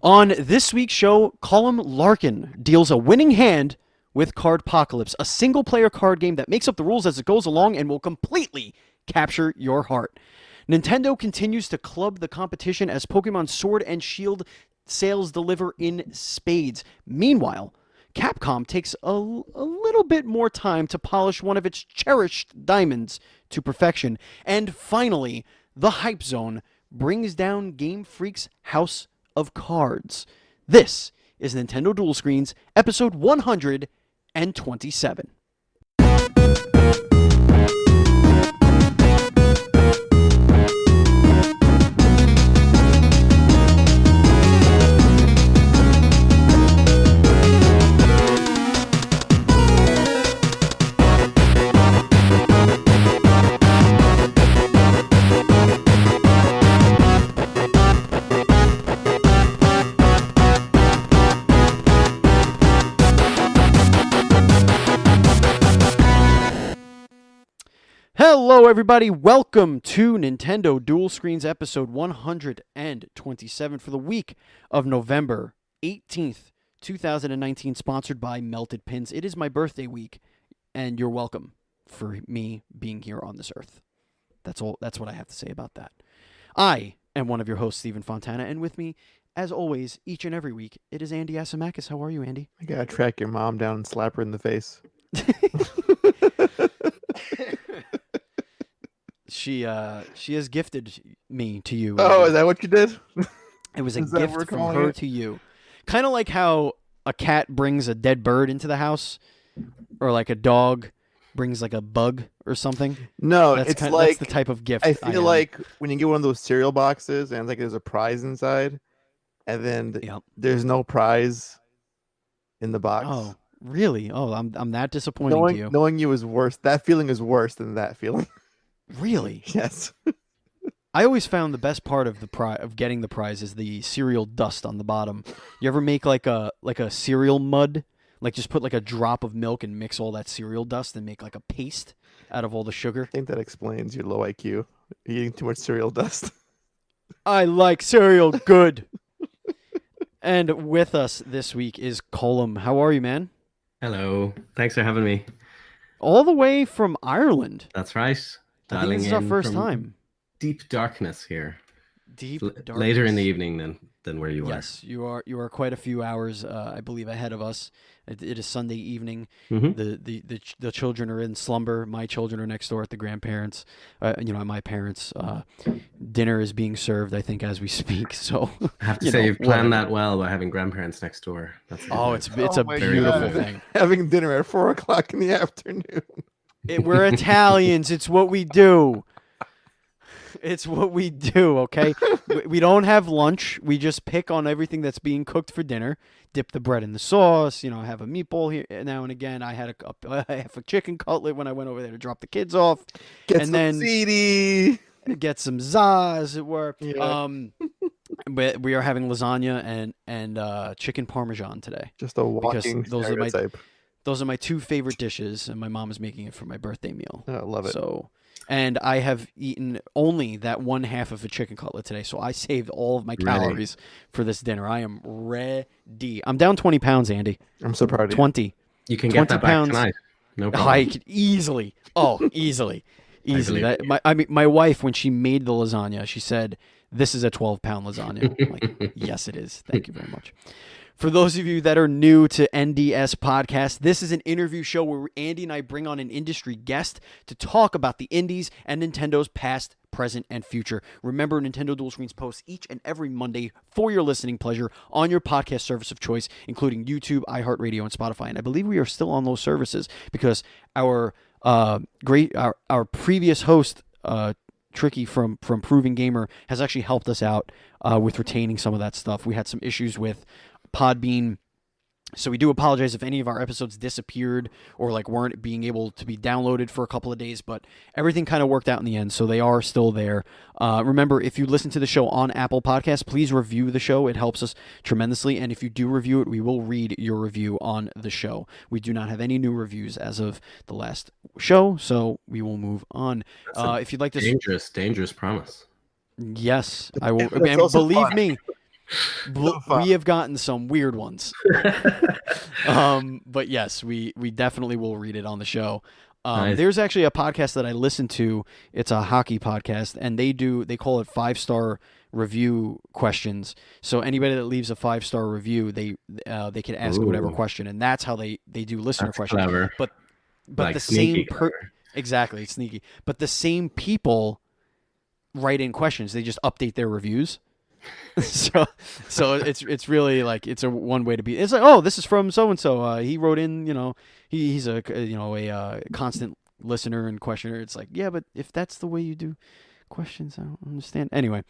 On this week's show, Colm Larkin deals a winning hand with Cardpocalypse, a single-player card game that makes up the rules as it goes along and will completely capture your heart. Nintendo continues to club the competition as Pokemon Sword and Shield sales deliver in spades. Meanwhile, Capcom takes a little bit more time to polish one of its cherished diamonds to perfection. And finally, the Hype Zone brings down Game Freak's House of Cards. This is Nintendo Dual Screens, episode 127. Hello, everybody. Welcome to Nintendo Dual Screens episode 127 for the week of November 18th, 2019, sponsored by Melted Pins. It is my birthday week, and you're welcome for me being here on this earth. That's all. That's what I have to say about that. I am one of your hosts, Stephen Fontana, and with me, as always, each and every week, it is Andy Asimakis. How are you, Andy? I gotta track your mom down and slap her in the face. She has gifted me to you. Oh, is that what you did? It was a gift from her to you. Kind of like how a cat brings a dead bird into the house, or like a dog brings like a bug or something. No, that's like the type of gift. I feel like when you get one of those cereal boxes and it's like there's a prize inside, and then there's no prize in the box. Oh, really? Oh, I'm that disappointing to you. Knowing you is worse. That feeling is worse than that feeling. Really? Yes. I always found the best part of of getting the prize is the cereal dust on the bottom. You ever make like a cereal mud? Like just put like a drop of milk and mix all that cereal dust and make like a paste out of all the sugar. I think that explains your low IQ. You're eating too much cereal dust. I like cereal good. And with us this week is Colm. How are you, man? Hello. Thanks for having me. All the way from Ireland. That's right. I think this is our first time. Deep darkness here. Deep darkness. Later in the evening than where you are. Yes, you are quite a few hours, I believe, ahead of us. It is Sunday evening. Mm-hmm. The children are in slumber. My children are next door at the grandparents. At my parents. Dinner is being served, I think, as we speak. So I have to say you've planned that well by having grandparents next door. It's a beautiful thing. Having dinner at 4:00 in the afternoon. We're Italians. It's what we do. It's what we do, okay? We don't have lunch. We just pick on everything that's being cooked for dinner. Dip the bread in the sauce. Have a meatball here now and again. I had half a chicken cutlet when I went over there to drop the kids off. Get some ziti. Get some za, as it were. Yeah. But we are having lasagna and chicken parmesan today. Just a walking stereotype. Those are my two favorite dishes, and my mom is making it for my birthday meal. I love it. And I have eaten only that one half of a chicken cutlet today, so I saved all of my calories for this dinner. I am ready. I'm down 20 pounds, Andy. I'm so proud of you. 20. You can get that back tonight. No problem. I could easily. Oh, easily. Easily. My wife, when she made the lasagna, she said, "This is a 12-pound lasagna." I'm like, yes, it is. Thank you very much. For those of you that are new to NDS Podcast, this is an interview show where Andy and I bring on an industry guest to talk about the indies and Nintendo's past, present, and future. Remember, Nintendo Dual Screens posts each and every Monday for your listening pleasure on your podcast service of choice, including YouTube, iHeartRadio, and Spotify. And I believe we are still on those services because our previous host, Tricky from Proving Gamer, has actually helped us out with retaining some of that stuff. We had some issues with Podbean, so we do apologize if any of our episodes disappeared or weren't being able to be downloaded for a couple of days, but everything kind of worked out in the end, so they are still there. Remember, if you listen to the show on Apple Podcasts, please review the show. It helps us tremendously, and if you do review it, we will read your review on the show. We do not have any new reviews as of the last show, so we will move on. If you'd like to... Dangerous promise. Yes, I will. And believe me, We have gotten some weird ones. But yes, we definitely will read it on the show. Nice. There's actually a podcast that I listen to. It's a hockey podcast, and they call it 5-star review questions. So anybody that leaves a 5-star review, they can ask whatever question, and that's how they do listener That's questions. clever. But Like the same clever. exactly, it's sneaky. But the same people write in questions. They just update their reviews. so it's really like it's a one way to be. It's like, oh, this is from so and so. He wrote in, he's a a constant listener and questioner. It's like, yeah, but if that's the way you do questions, I don't understand. Anyway,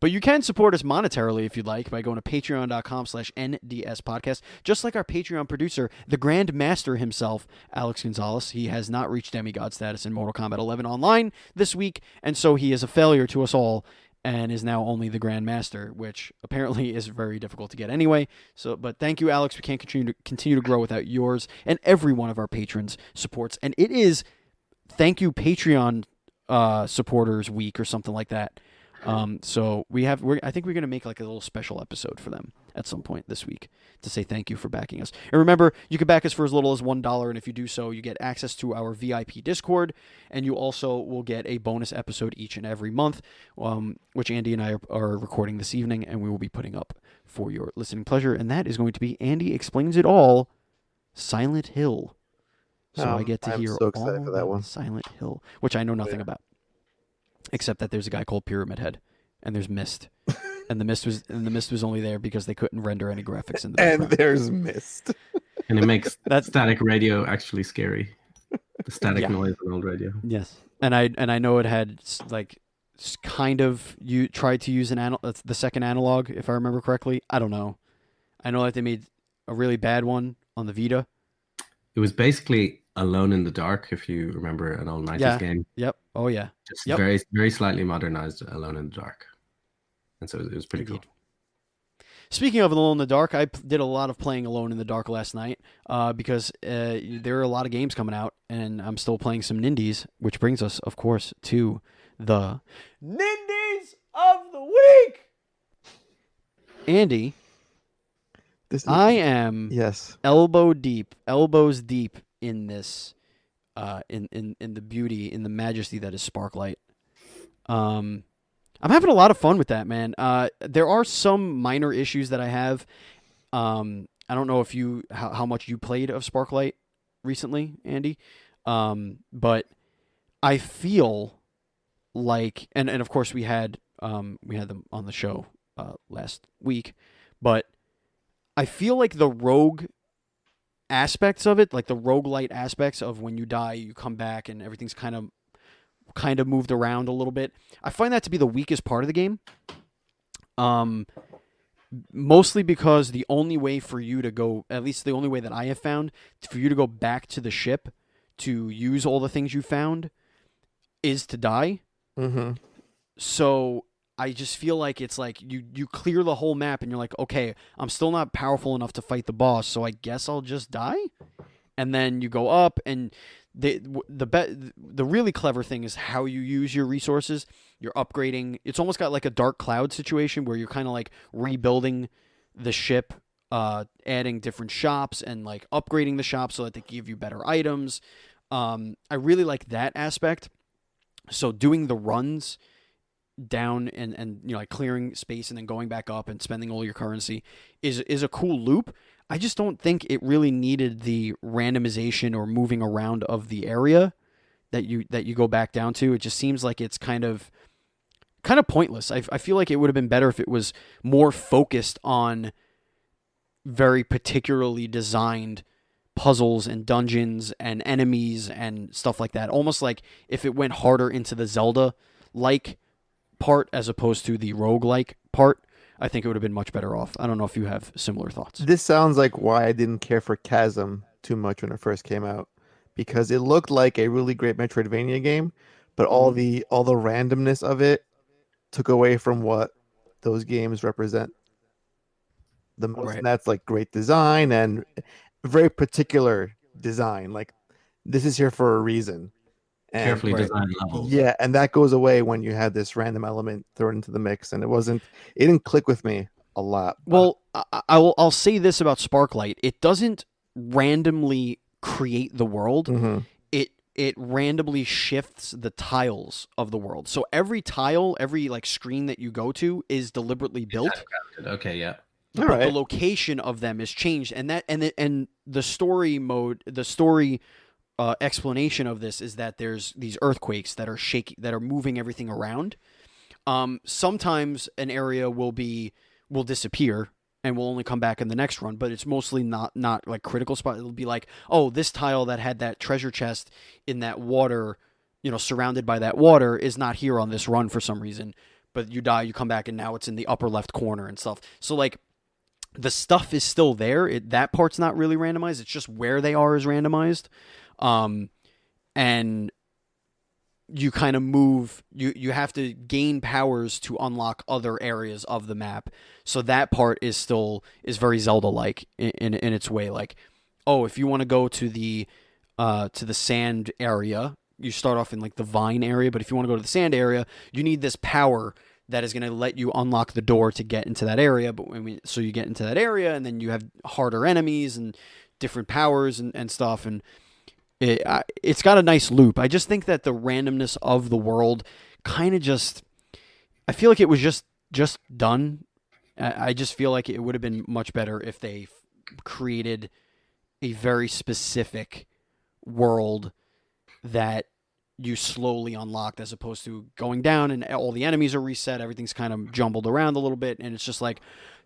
but you can support us monetarily if you'd like by going to patreon.com/NDS podcast. Just like our Patreon producer, the Grand Master himself, Alex Gonzalez. He has not reached demigod status in Mortal Kombat 11 online this week, and so he is a failure to us all and is now only the Grand Master, which apparently is very difficult to get anyway. So, but thank you, Alex. We can't continue to grow without yours and every one of our patrons' supports. And it is thank you Patreon supporters week or something like that. So I think we're gonna make like a little special episode for them at some point this week to say thank you for backing us. And remember, you can back us for as little as $1, and if you do so, you get access to our VIP Discord, and you also will get a bonus episode each and every month, which Andy and I are recording this evening, and we will be putting up for your listening pleasure. And that is going to be Andy Explains It All, Silent Hill. So I get to hear so excited all for that one. Silent Hill, which I know nothing about, except that there's a guy called Pyramid Head, and there's mist. And the mist was only there because they couldn't render any graphics in the background. And there's mist. And it makes that static radio actually scary. The static noise on old radio. Yes, and I know it had like kind of you tried to use the second analog, if I remember correctly. I don't know. I know that they made a really bad one on the Vita. It was basically Alone in the Dark, if you remember an old 90s game. Yep. Oh yeah. Just very, very slightly modernized Alone in the Dark. And so it was pretty cool. Speaking of Alone in the Dark, I did a lot of playing Alone in the Dark last night because there are a lot of games coming out, and I'm still playing some Nindies, which brings us, of course, to the Nindies of the Week. Andy, I am elbows deep in this, in the beauty, in the majesty that is Sparklight. I'm having a lot of fun with that, man. There are some minor issues that I have. I don't know if how much you played of Sparklight recently, Andy. But I feel like, and of course we had them on the show last week, but I feel like the rogue aspects of it, like the roguelite aspects of when you die, you come back and everything's kind of moved around a little bit. I find that to be the weakest part of the game. Mostly because the only way for you to go, at least the only way that I have found, for you to go back to the ship to use all the things you found is to die. Mm-hmm. So I just feel like it's like you clear the whole map and you're like, okay, I'm still not powerful enough to fight the boss, so I guess I'll just die. And then you go up, and the really clever thing is how you use your resources. You're upgrading. It's almost got like a Dark Cloud situation where you're kind of like rebuilding the ship, adding different shops and like upgrading the shop so that they give you better items. I really like that aspect. So doing the runs down and like clearing space and then going back up and spending all your currency is a cool loop. I just don't think it really needed the randomization or moving around of the area that you go back down to. It just seems like it's kind of pointless. I feel like it would have been better if it was more focused on very particularly designed puzzles and dungeons and enemies and stuff like that. Almost like if it went harder into the Zelda-like part as opposed to the roguelike part, I think it would have been much better off. I don't know if you have similar thoughts. This sounds like why I didn't care for Chasm too much when it first came out, because it looked like a really great Metroidvania game, but all the randomness of it took away from what those games represent the most. Right. And that's like great design and very particular design. Like, this is here for a reason. And, carefully designed levels. Yeah, and that goes away when you had this random element thrown into the mix, and it didn't click with me a lot. Well, I'll say this about Sparklight: it doesn't randomly create the world. Mm-hmm. It randomly shifts the tiles of the world. So every tile, every like screen that you go to is deliberately built. Okay, yeah. All But the right. location of them is changed, and the story mode, the story explanation of this is that there's these earthquakes that are shaking, that are moving everything around. Sometimes an area will disappear and will only come back in the next run, but it's mostly not like critical spot. It'll be like, oh, this tile that had that treasure chest in that water, surrounded by that water, is not here on this run for some reason. But you die, you come back, and now it's in the upper left corner and stuff. So like the stuff is still there. That part's not really randomized. It's just where they are is randomized. And you kind of move, you have to gain powers to unlock other areas of the map. So that part is very Zelda like in its way. Like, oh, if you want to go to the sand area, you start off in like the vine area, but if you want to go to the sand area, you need this power that is going to let you unlock the door to get into that area. But so you get into that area, and then you have harder enemies and different powers and stuff, and it's got a nice loop. I just think that the randomness of the world kind of I feel like it was just done. I just feel like it would have been much better if they created a very specific world that you slowly unlocked, as opposed to going down and all the enemies are reset. Everything's kind of jumbled around a little bit, and it's just like,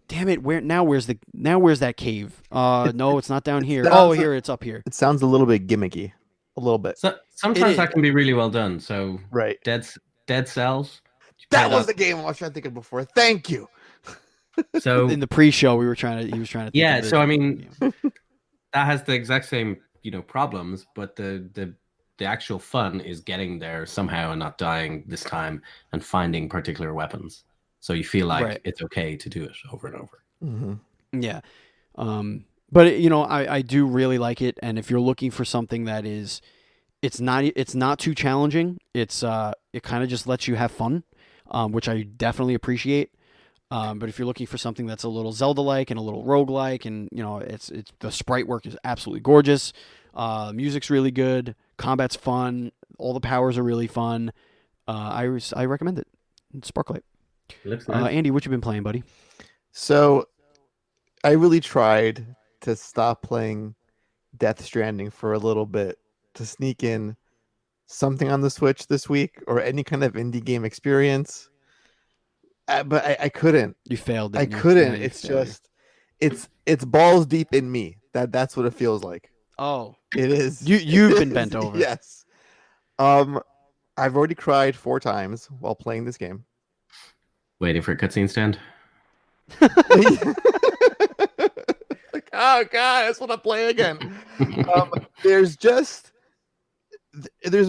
damn it, where's that cave? No, it's not down here. Oh, here, it's up here. It sounds a little bit gimmicky, a little bit. So sometimes that can be really well done. So Right. Dead Cells. That was the game I was trying to think of before. Thank you. So in the pre-show, he was trying to think yeah. of So I mean, that has the exact same problems, but the actual fun is getting there somehow and not dying this time and finding particular weapons. So you feel like it's okay to do it over and over. Mm-hmm. Yeah. But I do really like it, and if you're looking for something that is, it's not too challenging. It kind of just lets you have fun, which I definitely appreciate. But if you're looking for something that's a little Zelda-like and a little roguelike, and it's the sprite work is absolutely gorgeous. Music's really good. Combat's fun. All the powers are really fun. I recommend it. Sparklight. Looks nice. Andy, what you been playing, buddy? So I really tried to stop playing Death Stranding for a little bit to sneak in something on the Switch this week or any kind of indie game experience. But I couldn't. You failed. I couldn't. Yeah, it's just, it's balls deep in me. That's what it feels like. Oh, it is. You've been bent over. Yes. I've already cried 4 times while playing this game. Waiting for a cutscene stand. Like, oh god, that's what I'm playing again. There's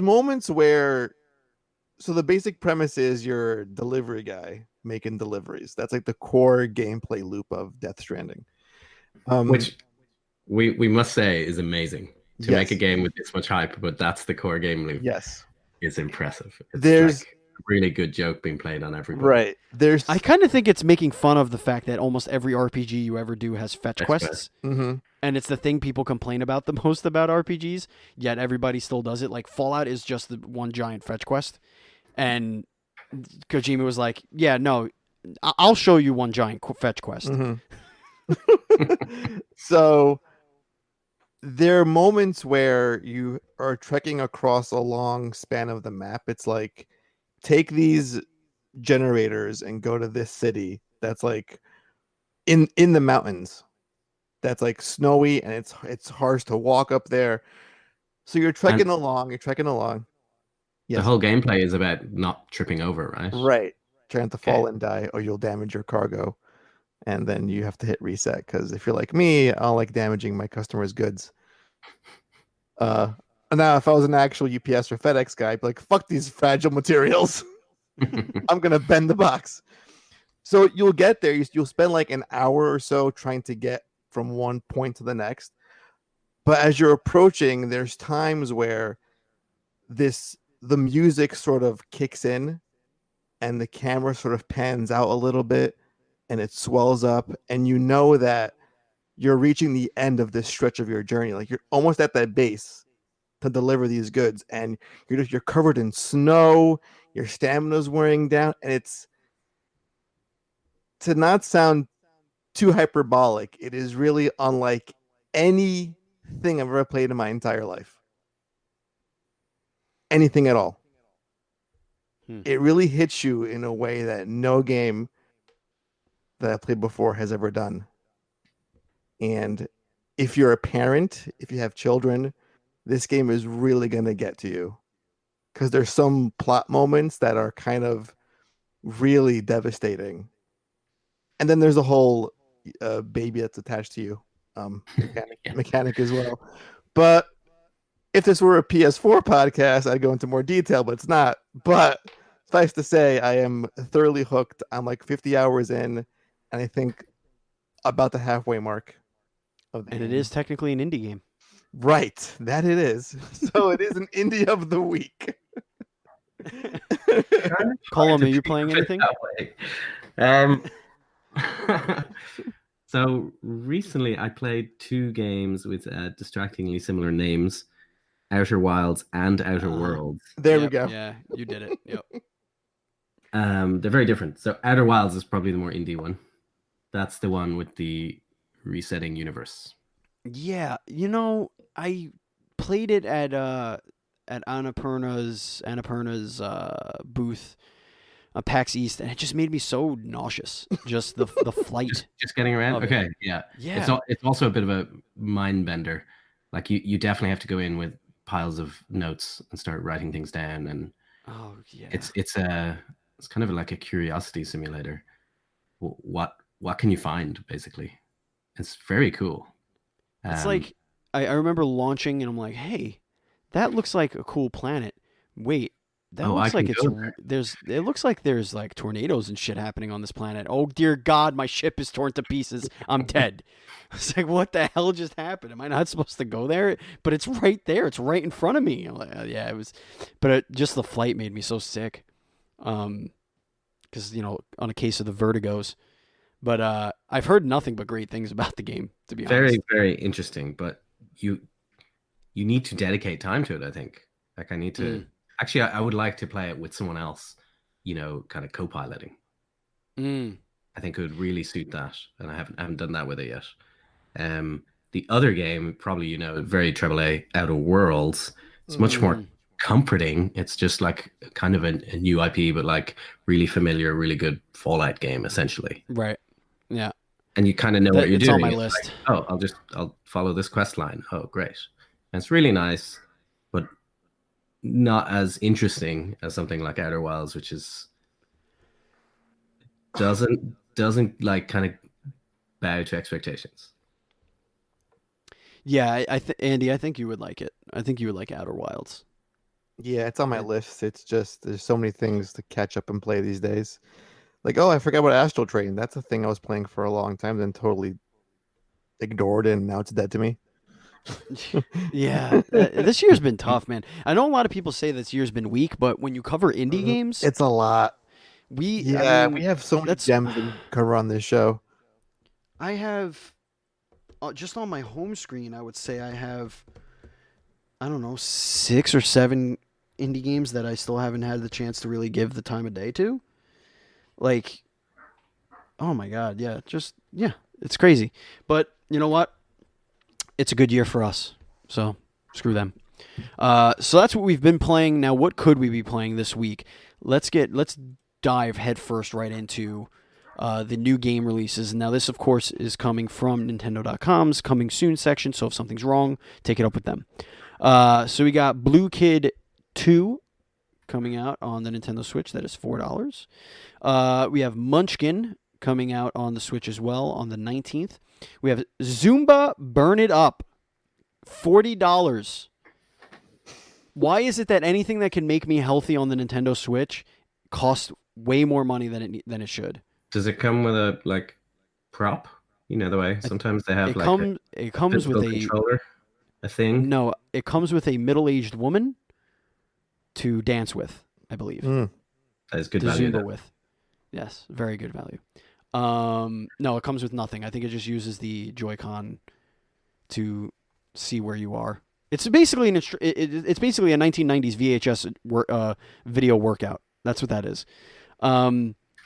moments where, so the basic premise is you're a delivery guy making deliveries. That's like the core gameplay loop of Death Stranding. Which we must say is amazing. To make a game with this much hype, but that's the core game loop. Yes. It's impressive. It's There's like a really good joke being played on everybody. Right. I kind of think it's making fun of the fact that almost every RPG you ever do has fetch quests. Mm-hmm. And it's the thing people complain about the most about RPGs, yet everybody still does it. Like Fallout is just the one giant fetch quest. And Kojima was like, yeah, no, I'll show you one giant fetch quest. Mm-hmm. So there are moments where you are trekking across a long span of the map. It's like, take these generators and go to this city that's like in the mountains. That's like snowy and it's harsh to walk up there. So you're trekking along. Yes. The whole gameplay is about not tripping over, right? Right. Trying to fall and die, or you'll damage your cargo. And then you have to hit reset, because if you're like me, I don't like damaging my customers' goods. Now, if I was an actual UPS or FedEx guy, I'd be like, fuck these fragile materials. I'm going to bend the box. So you'll get there. You'll spend like an hour or so trying to get from one point to the next. But as you're approaching, there's times where the music sort of kicks in and the camera sort of pans out a little bit. and it swells up, and you know that you're reaching the end of this stretch of your journey. Like you're almost at that base to deliver these goods, and you're covered in snow, your stamina's wearing down, and it's, to not sound too hyperbolic, it is really unlike anything I've ever played in my entire life. Anything at all. It really hits you in a way that no game that I played before has ever done. And if you're a parent, if you have children, this game is really going to get to you. Because there's some plot moments that are kind of really devastating. And then there's a whole baby that's attached to you mechanic as well. But if this were a PS4 podcast, I'd go into more detail, but it's not. But suffice to say, I am thoroughly hooked. I'm like 50 hours in, and I think about the halfway mark of the And game. it is technically an indie game. Right, that it is. So it is an indie of the week. Colm, are you playing anything? So recently I played 2 games with distractingly similar names, Outer Wilds and Outer Worlds. There we go. Yeah, you did it. Yep. They're very different. So Outer Wilds is probably the more indie one. That's the one with the resetting universe. Yeah, I played it at Annapurna's booth, PAX East, and it just made me so nauseous. Just the flight. Just getting around. of it. Okay, yeah. Yeah. It's also a bit of a mind bender. Like you definitely have to go in with piles of notes and start writing things down, and Oh yeah. it's kind of like a curiosity simulator. What can you find, basically? It's very cool. It's like I remember launching, and I'm like, hey, that looks like a cool planet. Wait, that Oh, I looks like can it's go there. it looks like there's like tornadoes and shit happening on this planet. Oh dear God, my ship is torn to pieces. I'm dead. It's like, what the hell just happened? Am I not supposed to go there? But it's right there. It's right in front of me. I'm like, yeah, it was, but just the flight made me so sick. Because on a case of the vertigos. But I've heard nothing but great things about the game, to be very, honest. very interesting, but you need to dedicate time to it, I think. Like I need to actually I would like to play it with someone else, kind of co-piloting. I think it would really suit that, and I haven't done that with it yet. The other game, probably very AAA, Outer Worlds, it's much more comforting. It's just like kind of a new IP, but like really familiar, really good Fallout game, essentially. Right. Yeah. And you kind of know what you're It's doing. on my It's list. like, oh, I'll follow this quest line. Oh, great. And it's really nice, but not as interesting as something like Outer Wilds, which is doesn't like kind of bow to expectations. Yeah, Andy, I think you would like it. I think you would like Outer Wilds. Yeah, it's on my list. It's just there's so many things to catch up and play these days. Like, oh, I forgot about Astral Train. That's a thing I was playing for a long time, then totally ignored, and now it's dead to me. Yeah, this year's been tough, man. I know a lot of people say this year's been weak, but when you cover indie games, It's a lot. we have so many gems to cover on this show. I have just on my home screen, I would say I have, I don't know, 6 or 7 indie games that I still haven't had the chance to really give the time of day to. Like, oh my God, yeah, it's crazy. But you know what? It's a good year for us, so screw them. So that's what we've been playing. Now, what could we be playing this week? Let's dive headfirst right into the new game releases. Now, this, of course, is coming from Nintendo.com's Coming Soon section, so if something's wrong, take it up with them. So we got Blue Kid 2 coming out on the Nintendo Switch. That is $4. We have Munchkin coming out on the Switch as well on the 19th. We have Zumba Burn It Up, $40. Why is it that anything that can make me healthy on the Nintendo Switch costs way more money than it should? Does it come with a like prop? You know the way sometimes they have it comes with a controller, a thing. No, it comes with a middle-aged woman to dance with, I believe. That is good to value. Zumba with. Yes, very good value. No, it comes with nothing. I think it just uses the Joy-Con to see where you are. It's basically it's basically a 1990s VHS video workout. That's what that is.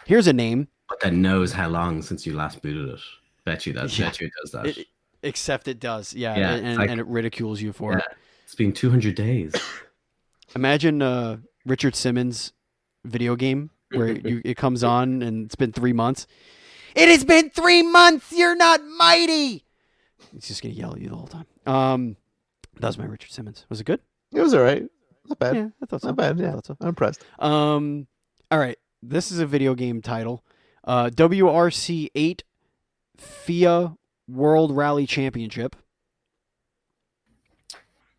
Here's a name. But that knows how long since you last booted it. Bet you that. Yeah. Bet you it does that. Except it does, yeah, Yeah, it's like- and it ridicules you for it. It's been 200 days. Imagine Richard Simmons video game where it comes on and it's been 3 months. It has been 3 months. You're not mighty. He's just gonna yell at you the whole time. That was my Richard Simmons. Was it good? It was all right. Not bad. Yeah, I thought so. Not bad. Yeah, I thought so. I'm impressed. All right. This is a video game title. WRC 8 FIA World Rally Championship.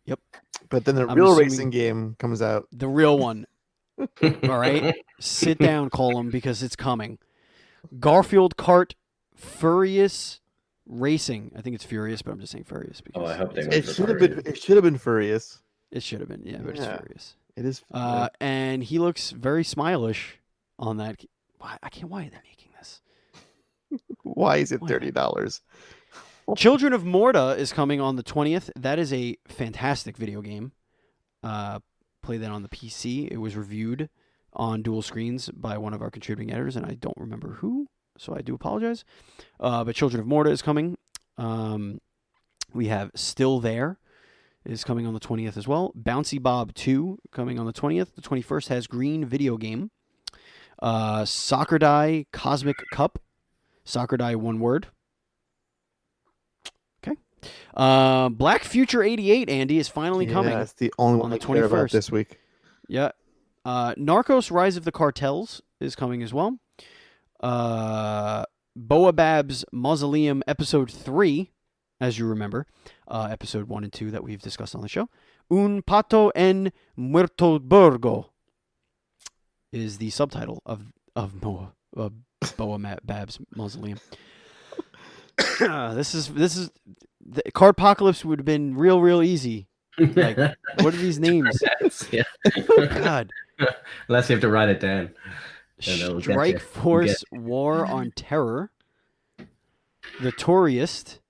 Yep. But then the I'm real assuming- racing game comes out. The real one. All right. Sit down, Colm, because it's coming. Garfield Kart Furious Racing. I think it's Furious, but I'm just saying Furious because I hope they It should have been. It should have been Furious. it should have been. Yeah, but it's Yeah. Furious. It is. And he looks very smilish on that. Why are they making this? Why is it why not? $30? Children of Morta is coming on the 20th. That is a fantastic video game. Play that on the PC. It was reviewed on Dual Screens by one of our contributing editors, and I don't remember who, so I do apologize. But Children of Morta is coming. We have Still There is coming on the 20th as well. Bouncy Bob 2 coming on the 20th. The 21st has Green Video Game. Soccer Die Cosmic Cup. Soccer Die, one word. Okay. Black Future 88, Andy, is finally coming. That's the only on one the I care about 21st. this week. Yeah. Narcos Rise of the Cartels is coming as well. Boabab's Mausoleum Episode 3, as you remember. Episode 1 and 2 that we've discussed on the show. Un Pato en Muertoburgo is the subtitle of Boabab's Mausoleum. This is the Cardpocalypse would have been real easy. Like, what are these names? Yeah. God. Unless you have to write it down. And it'll get you. Strike Force War on Terror. The Tourist.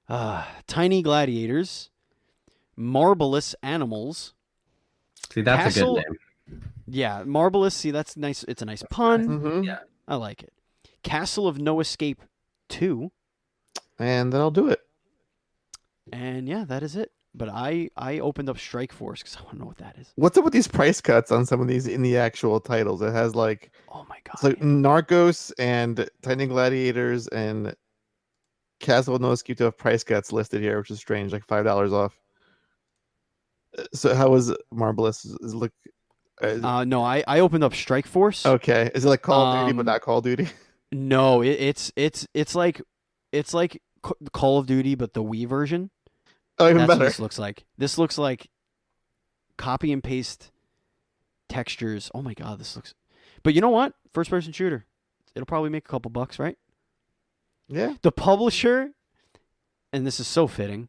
Tiny Gladiators. Marvelous Animals. See, that's Castle- a good name. Yeah, Marvelous. See, that's nice. It's a nice pun. Mhm. Yeah. I like it. Castle of No Escape 2. And then I'll do it. And yeah, that is it. But I opened up Strike Force because I want to know what that is. What's up with these price cuts on some of these in the actual titles? It has like Oh my god. it's like Narcos and Tiny Gladiators and Castle of No Escape to have price cuts listed here, which is strange, like $5 off. So how was Marvelous? Is it look No, I opened up Strike Force. okay? Is it like Call of Duty but not Call of Duty? No, it's like Call of Duty, but the Wii version. Oh, even That's what better. this looks like. This looks like copy and paste textures. Oh my god, this looks. But you know what? First person shooter. It'll probably make a couple bucks, right? Yeah. The publisher, and this is so fitting.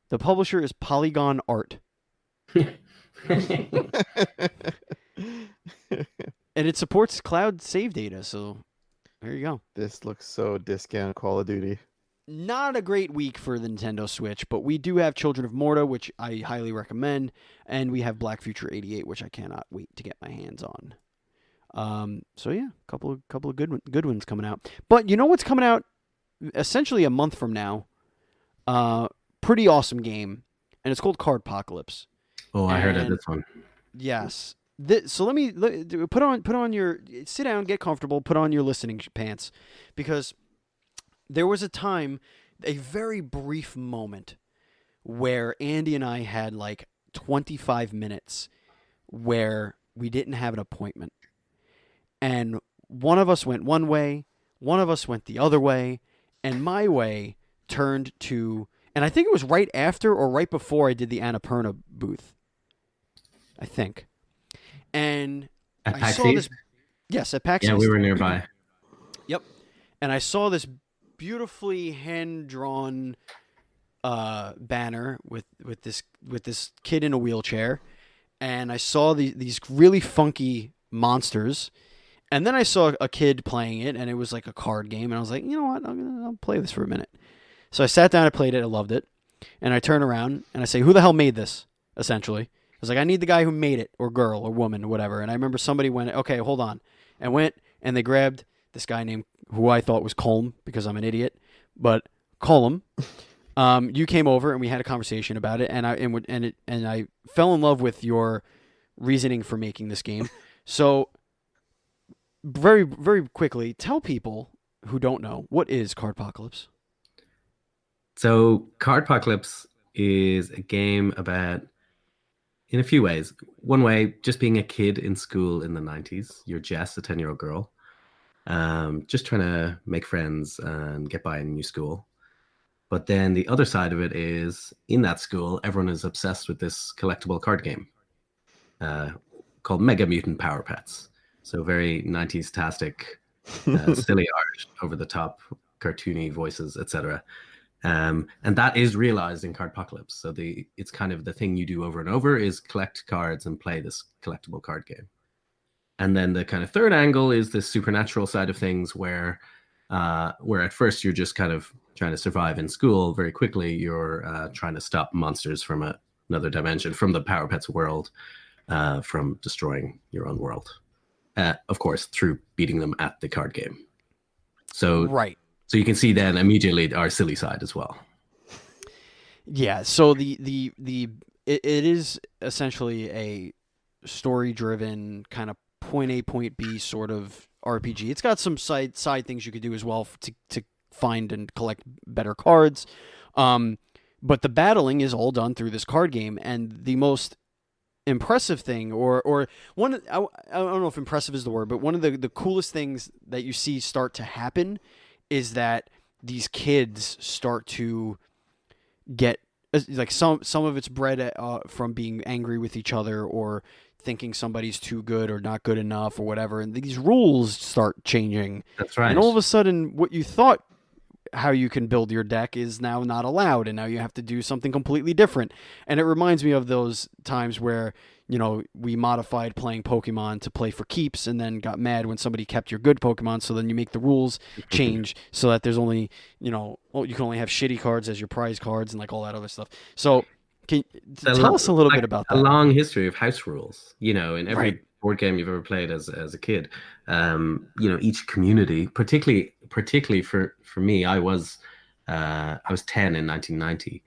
The publisher is Polygon Art, and it supports cloud save data. So there you go. This looks so discount Call of Duty. Not a great week for the Nintendo Switch, but we do have Children of Morta, which I highly recommend, and we have Black Future 88, which I cannot wait to get my hands on. So yeah, couple of good ones coming out. But you know what's coming out essentially a month from now? Pretty awesome game, and it's called Cardpocalypse. Oh, I heard of And- this one. Yes. So let me put on your sit down, get comfortable, put on your listening pants, because there was a time, a very brief moment, where Andy and I had like 25 minutes where we didn't have an appointment, and one of us went one way, one of us went the other way, and my way turned to, and I think it was right after or right before I did the Annapurna booth. I think. And At I PAX saw East? this. Yes, at PAX Yeah, we East. were nearby. Yep. And I saw this beautifully hand drawn banner with this kid in a wheelchair, and I saw these really funky monsters, And then I saw a kid playing it, and it was like a card game, and I was like, you know what, I'll play this for a minute. So I sat down, I played it, I loved it, and I turn around and I say, who the hell made this? Essentially, I was like, I need the guy who made it, or girl, or woman, or whatever. And I remember somebody went, okay, hold on, and went and they grabbed this guy named who I thought was Colm because I'm an idiot, but Colm. You came over and we had a conversation about it, and I fell in love with your reasoning for making this game. So very very quickly, tell people who don't know what is Cardpocalypse. So Cardpocalypse is a game about, in a few ways. One way, just being a kid in school in the 90s. You're Jess, a 10-year-old girl, just trying to make friends and get by in a new school. But then the other side of it is, in that school, everyone is obsessed with this collectible card game uh, called Mega Mutant Power Pets. So very 90s-tastic, silly art, over the top, cartoony voices, etc. And that is realized in Cardpocalypse. So it's kind of the thing you do over and over is collect cards and play this collectible card game. And then the kind of third angle is the supernatural side of things, where at first you're just kind of trying to survive in school. Very quickly, you're trying to stop monsters from another dimension, from the Power Pets world, from destroying your own world. Of course, through beating them at the card game. So Right. So you can see then immediately our silly side as well. Yeah. So it is essentially a story driven kind of point A point B sort of RPG. It's got some side things you could do as well to find and collect better cards. But the battling is all done through this card game, and the most impressive thing, or one, I don't know if impressive is the word, but one of the coolest things that you see start to happen is that these kids start to get like some of it's bred from being angry with each other, or thinking somebody's too good or not good enough or whatever, and these rules start changing. That's right. And all of a sudden, what you thought how you can build your deck is now not allowed, and now you have to do something completely different. And it reminds me of those times where, you know, we modified playing Pokemon to play for keeps, and then got mad when somebody kept your good Pokemon. So then you make the rules change so that there's only, you know, you can only have shitty cards as your prize cards and like all that other stuff. So can tell us a little bit about that. A long history of house rules, you know, in every Right. board game you've ever played as a kid. You know, each community, particularly for me, I was 10 in 1990.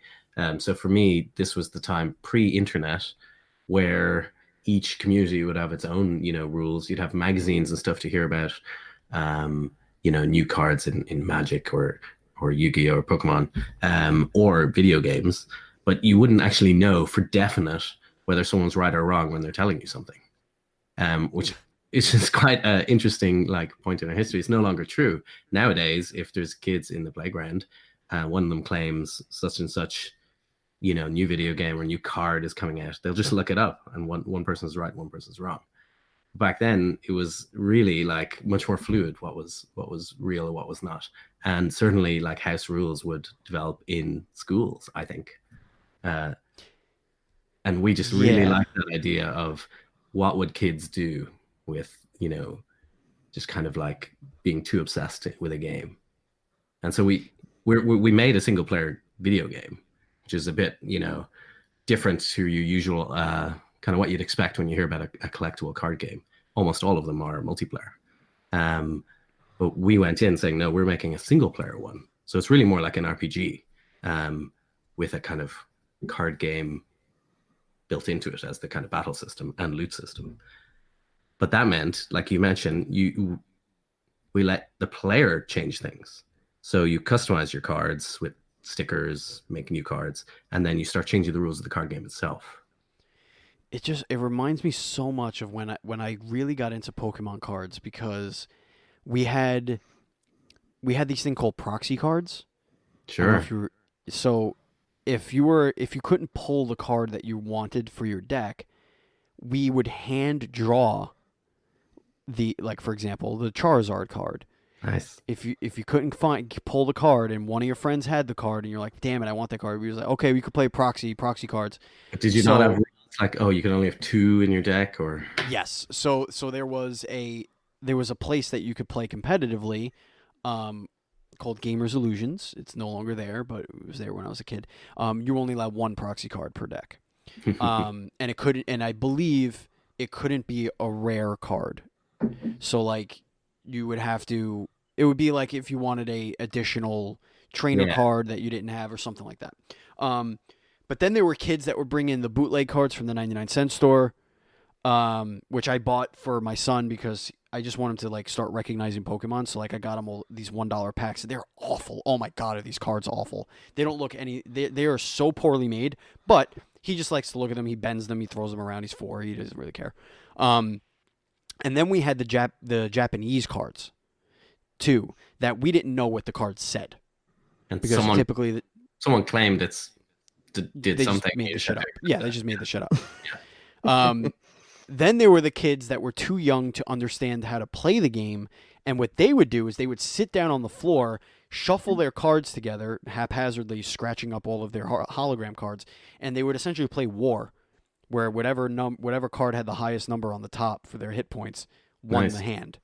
So for me, this was the time pre-internet, where each community would have its own, you know, rules. You'd have magazines and stuff to hear about, you know, new cards in Magic or Yu-Gi-Oh or Pokemon, or video games, but you wouldn't actually know for definite whether someone's right or wrong when they're telling you something, which is just quite an interesting like point in our history. It's no longer true nowadays. If there's kids in the playground, one of them claims such and such, you know, new video game or new card is coming out, they'll just look it up, and one person's right, one person's wrong. Back then, it was really like much more fluid what was real and what was not, and certainly like house rules would develop in schools, I think. And we just really like that idea of what would kids do with, you know, just kind of like being too obsessed with a game. And so we made a single player video game, which is a bit, you know, different to your usual kind of what you'd expect when you hear about a collectible card game. Almost all of them are multiplayer. But we went in saying, no, we're making a single player one. So it's really more like an RPG, with a kind of card game built into it as the kind of battle system and loot system. But that meant, like you mentioned, we let the player change things. So you customize your cards with stickers, make new cards, and then you start changing the rules of the card game itself. It reminds me so much of when I really got into Pokemon cards, because we had these thing called proxy cards. Sure. If you couldn't pull the card that you wanted for your deck, we would hand draw for example, the Charizard card. Nice. If you couldn't pull the card, and one of your friends had the card, and you're like, damn it, I want that card. We was like, okay, we could play proxy cards. Did you not have rules like, oh, you can only have 2 in your deck, or? Yes. So there was a there was a place that you could play competitively, called Gamers Illusions. It's no longer there, but it was there when I was a kid. You were only allowed one proxy card per deck, and it couldn't. And I believe it couldn't be a rare card. So like, you would have to. It would be like if you wanted a additional trainer Yeah. card that you didn't have or something like that. But then there were kids that would bring in the bootleg cards from the 99-cent store, which I bought for my son because I just want him to like start recognizing Pokemon. So like I got him all these $1 packs. They're awful. Oh my god, are these cards awful? They don't look any. They are so poorly made. But he just likes to look at them. He bends them. He throws them around. He's 4. He doesn't really care. And then we had the Japanese cards too that we didn't know what the cards said And because typically someone claimed did they something. just made the shit up. Yeah, they just made the shit up. Then there were the kids that were too young to understand how to play the game, and what they would do is they would sit down on the floor, shuffle their cards together haphazardly, scratching up all of their hologram cards, and they would essentially play war, where whatever card had the highest number on the top for their hit points won Nice. the hand.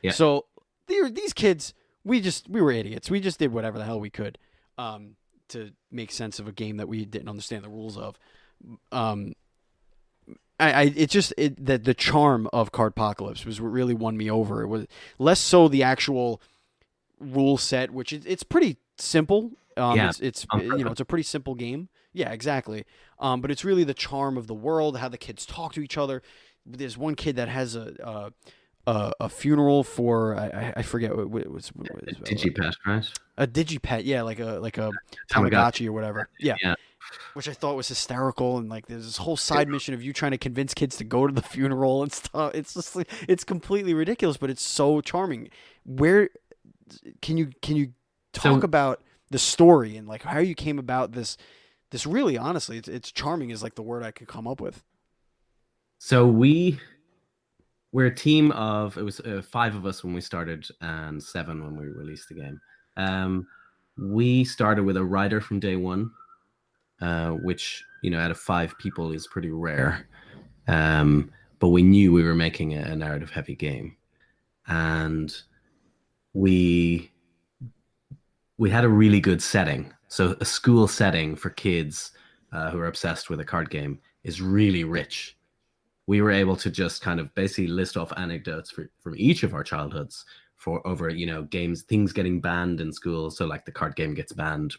Yeah. So these kids, we were idiots. We just did whatever the hell we could to make sense of a game that we didn't understand the rules of. The charm of Cardpocalypse was what really won me over. It was less so the actual rule set, which it's pretty simple. It's it's a pretty simple game. Yeah, exactly. But it's really the charm of the world, how the kids talk to each other. There's one kid that has a funeral for I forget what it was. Digipet, right? A digipet, yeah, like a Tamagotchi or whatever. Yeah. Yeah. Which I thought was hysterical, and like there's this whole side mission of you trying to convince kids to go to the funeral and stuff. It's just like, it's completely ridiculous, but it's so charming. Where can you talk about the story and like how you came about this really honestly it's charming is like the word I could come up with. So we're a team of, it was 5 of us when we started and 7 when we released the game. We started with a writer from day one, which, out of 5 people is pretty rare. But we knew we were making a narrative heavy game. And we had a really good setting. So a school setting for kids who are obsessed with a card game is really rich. We were able to just kind of basically list off anecdotes from each of our childhoods for over, games, things getting banned in school. So like the card game gets banned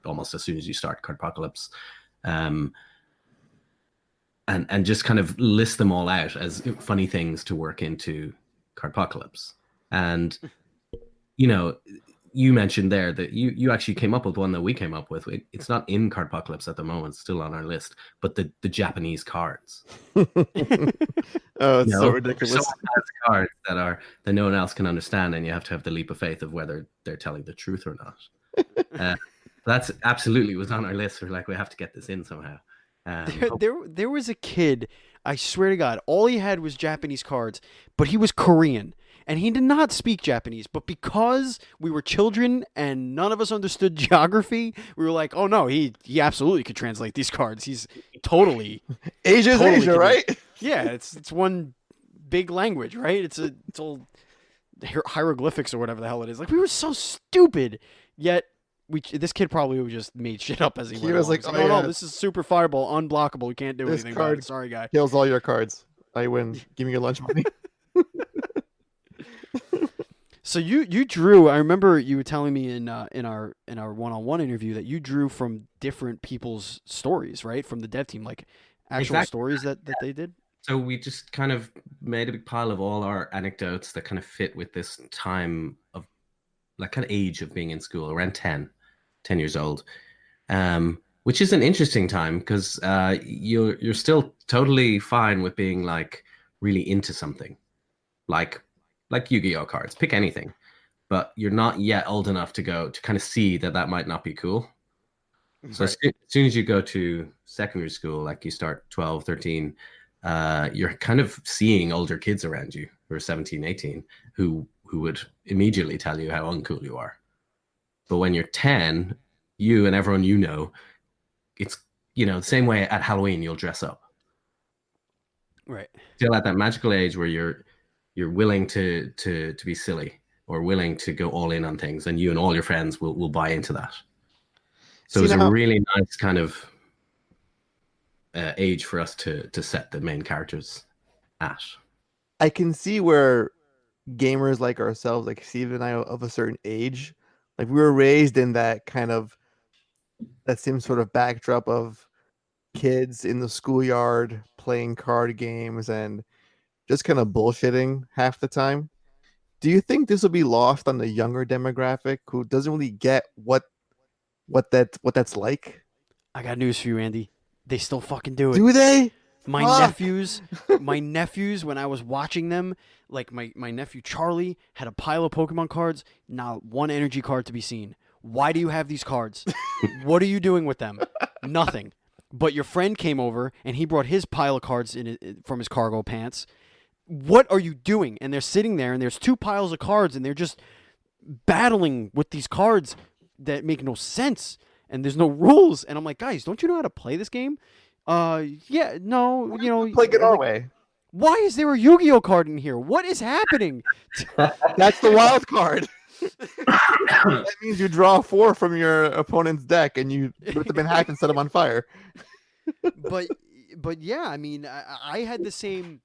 almost as soon as you start Cardpocalypse. And just kind of list them all out as funny things to work into Cardpocalypse. And, you mentioned there that you actually came up with one that we came up with. It's not in Cardpocalypse at the moment, still on our list, but the Japanese cards. Oh, it's so ridiculous. Someone has cards that no one else can understand, and you have to have the leap of faith of whether they're telling the truth or not. That's absolutely was on our list. We're like, we have to get this in somehow. There was a kid, I swear to God, all he had was Japanese cards, but he was Korean. And he did not speak Japanese, but because we were children and none of us understood geography, we were like, oh no, he absolutely could translate these cards. He's totally Asia's totally Asia, right? Yeah, it's one big language, right? It's all hieroglyphics or whatever the hell it is. Like, we were so stupid, yet this kid probably just made shit up as he went He was along. like, He's oh, no, yeah. this is super fireball, unblockable. We can't do This anything about card it. Sorry, guy. Kills all your cards. I win. Give me your lunch money. So you drew. I remember you were telling me in our one-on-one interview that you drew from different people's stories, right? From the dev team, like actual Exactly. stories that they did. So we just kind of made a big pile of all our anecdotes that kind of fit with this time of like kind of age of being in school, around 10 years old, which is an interesting time because you're still totally fine with being like really into something, like Yu-Gi-Oh cards, pick anything, but you're not yet old enough to kind of see that might not be cool. So as soon as you go to secondary school, like you start 12, 13, you're kind of seeing older kids around you who are 17, 18, who would immediately tell you how uncool you are. But when you're 10, you and everyone it's, the same way at Halloween, you'll dress up. Right. Still at that magical age where you're you're willing to be silly or willing to go all in on things, and you and all your friends will buy into that. So See it's a now, really nice kind of age for us to set the main characters at. I can see where gamers like ourselves, like Steve and I, of a certain age, like we were raised in that kind of that same sort of backdrop of kids in the schoolyard playing card games and just kind of bullshitting half the time. Do you think this will be lost on the younger demographic who doesn't really get what that's like? I got news for you, Andy. They still fucking do it. Do they? My Fuck. nephews, when I was watching them, like my nephew Charlie had a pile of Pokemon cards, not one energy card to be seen. Why do you have these cards? What are you doing with them? Nothing. But your friend came over and he brought his pile of cards from his cargo pants. What are you doing? And they're sitting there and there's two piles of cards and they're just battling with these cards that make no sense and there's no rules. And I'm like, guys, don't you know how to play this game? Yeah, no, you know, Play it our like, way. why is there a Yu-Gi-Oh card in here? What is happening? That's the wild card. That means you draw 4 from your opponent's deck and you put them in half and set them on fire. But yeah, I mean, I had the same.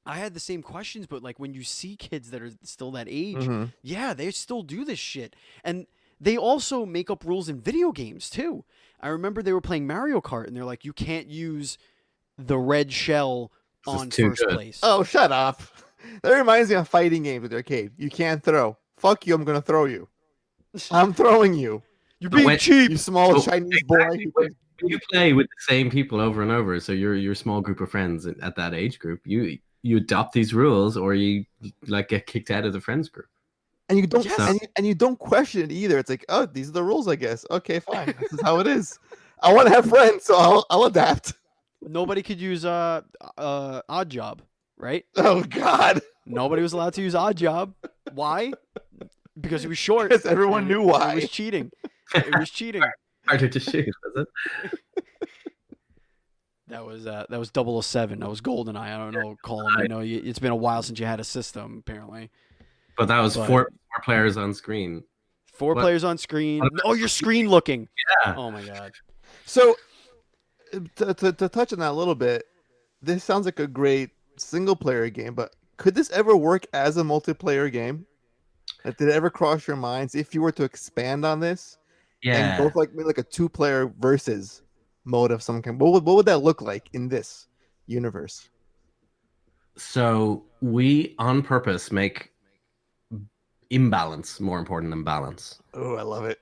I had the same questions, but like when you see kids that are still that age, Mhm. yeah, they still do this shit. And they also make up rules in video games too. I remember they were playing Mario Kart and they're like, you can't use the red shell This is on too first good. place. Oh, shut up. That reminds me of fighting games with the arcade. You can't throw. Fuck you, I'm gonna throw you. I'm throwing you. You're But being when- cheap. You small So, Chinese boy. When you play with the same people over and over, so your small group of friends at that age group, you adopt these rules or you like get kicked out of the friends group. And you don't Yes. and you don't question it either. It's like, oh, these are the rules, I guess. Okay, fine. This is how it is. I want to have friends, so I'll adapt. Nobody could use Odd Job, right? Oh God. Nobody was allowed to use Odd Job. Why? Because he was short. Because everyone and knew It why. was cheating. It was cheating. Harder to shoot, was it? That was 007. That was GoldenEye. I don't know, Colm. I know it's been a while since you had a system, apparently. But that was But- four players on screen. Four What- players on screen. Oh, you're screen looking. Yeah. Oh my god. So to touch on that a little bit, this sounds like a great single player game, but could this ever work as a multiplayer game? Like, did it ever cross your minds if you were to expand on this and go for like maybe like a 2-player versus mode of some kind? What would that look like in this universe? So we on purpose make imbalance more important than balance Oh, I love it.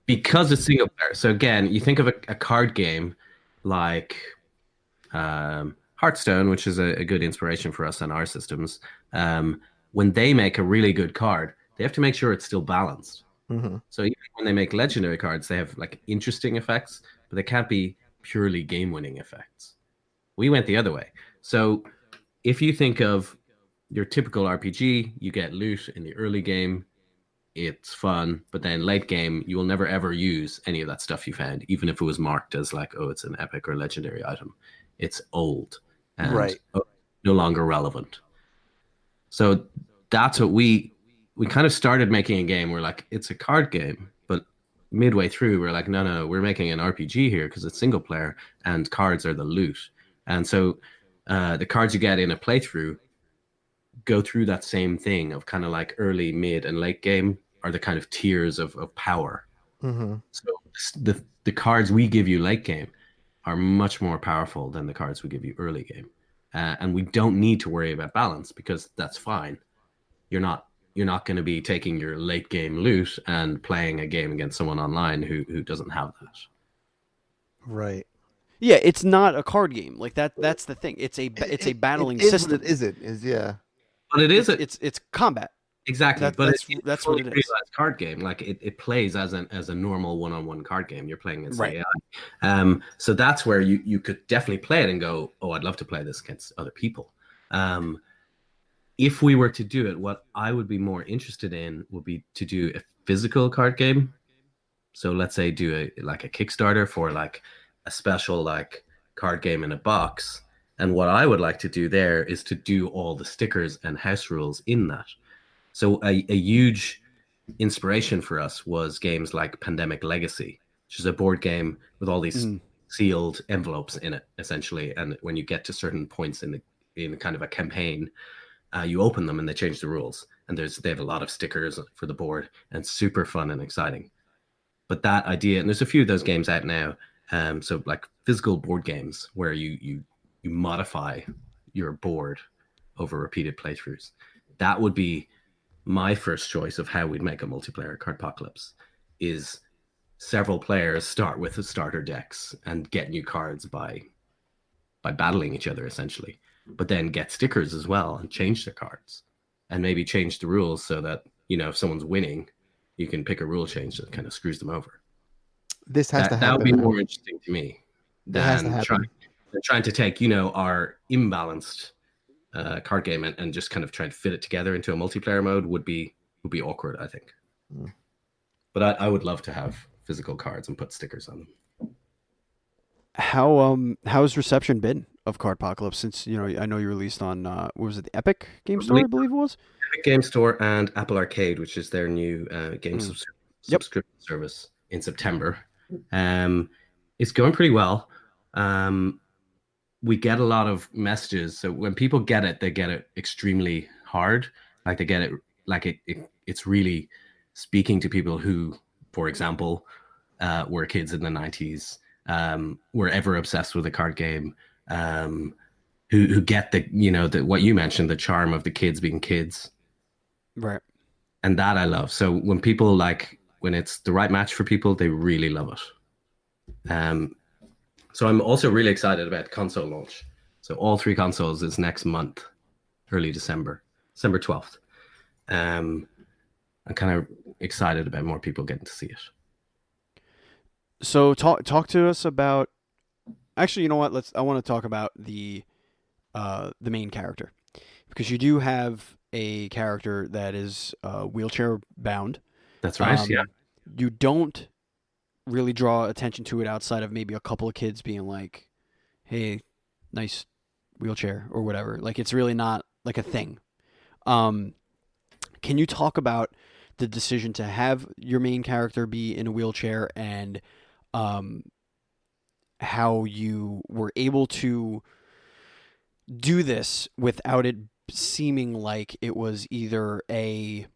because it's single player. So again, you think of a card game like Hearthstone, which is a good inspiration for us on our systems. When they make a really good card, they have to make sure it's still balanced. Mhm. So even when they make legendary cards, they have like interesting effects, but they can't be purely game-winning effects. We went the other way. So if you think of your typical RPG, you get loot in the early game, it's fun, but then late game, you will never ever use any of that stuff you found, even if it was marked as like, oh, it's an epic or legendary item. It's old and Right. no longer relevant. So that's what we kind of started making a game. We're like, it's a card game, but midway through, we're like, no, we're making an RPG here because it's single player and cards are the loot. And so the cards you get in a playthrough go through that same thing of kind of like early, mid, and late game are the kind of tiers of power. Mhm. So the cards we give you late game are much more powerful than the cards we give you early game. And we don't need to worry about balance because that's fine. You're not going to be taking your late game loot and playing a game against someone online who doesn't have that. Right. Yeah, it's not a card game. Like that's the thing. It's a battling it is system. What it isn't. Yeah. But it is It's combat. exactly. That's- But that's- it's that's fully what it is. realized card game. Like it plays as a normal one-on-one card game. You're playing against Right. AI. So that's where you could definitely play it and go, oh, I'd love to play this against other people. If we were to do it, what I would be more interested in would be to do a physical card game. So let's say do a Kickstarter for like a special like card game in a box And what I would like to do there is to do all the stickers and house rules in that. So a huge inspiration for us was games like Pandemic Legacy, which is a board game with all these Mm. sealed envelopes in it, essentially. And when you get to certain points in kind of a campaign, you open them and they change the rules. And they have a lot of stickers for the board, and super fun and exciting. But that idea, and there's a few of those games out now. So like physical board games where you modify your board over repeated playthroughs. That would be my first choice of how we'd make a multiplayer Cardpocalypse. Is several players start with the starter decks and get new cards by battling each other essentially, but then get stickers as well and change their cards, and maybe change the rules so that if someone's winning, you can pick a rule change that kind of screws them over. This has to That would be happen. more interesting to me It has to than happen. trying to take our imbalanced card game and just kind of try to fit it together into a multiplayer mode would be awkward, I think. Mm. But I would love to have physical cards and put stickers on them. How's reception been of Cardpocalypse since I know you released on what was it, the Epic Game Store, I believe it was? Epic Game Store and Apple Arcade, which is their new game Mm. Yep. subscription service in September. It's going pretty well. We get a lot of messages. So when people get it, they get it extremely hard. Like they get it like it's really speaking to people who, for example, were kids in the 90s, were ever obsessed with a card game, who get the what you mentioned, the charm of the kids being kids. Right. And that I love. So when it's the right match for people, they really love it. So I'm also really excited about console launch. So all 3 consoles is next month, early December 12th. I'm kind of excited about more people getting to see it. So talk to us about. Actually, you know what? I want to talk about the main character, because you do have a character that is wheelchair bound. That's right. Yeah. You don't really draw attention to it outside of maybe a couple of kids being like, "Hey, nice wheelchair" or whatever. Like it's really not like a thing. Um, can you talk about the decision to have your main character be in a wheelchair, and um, how you were able to do this without it seeming like it was either a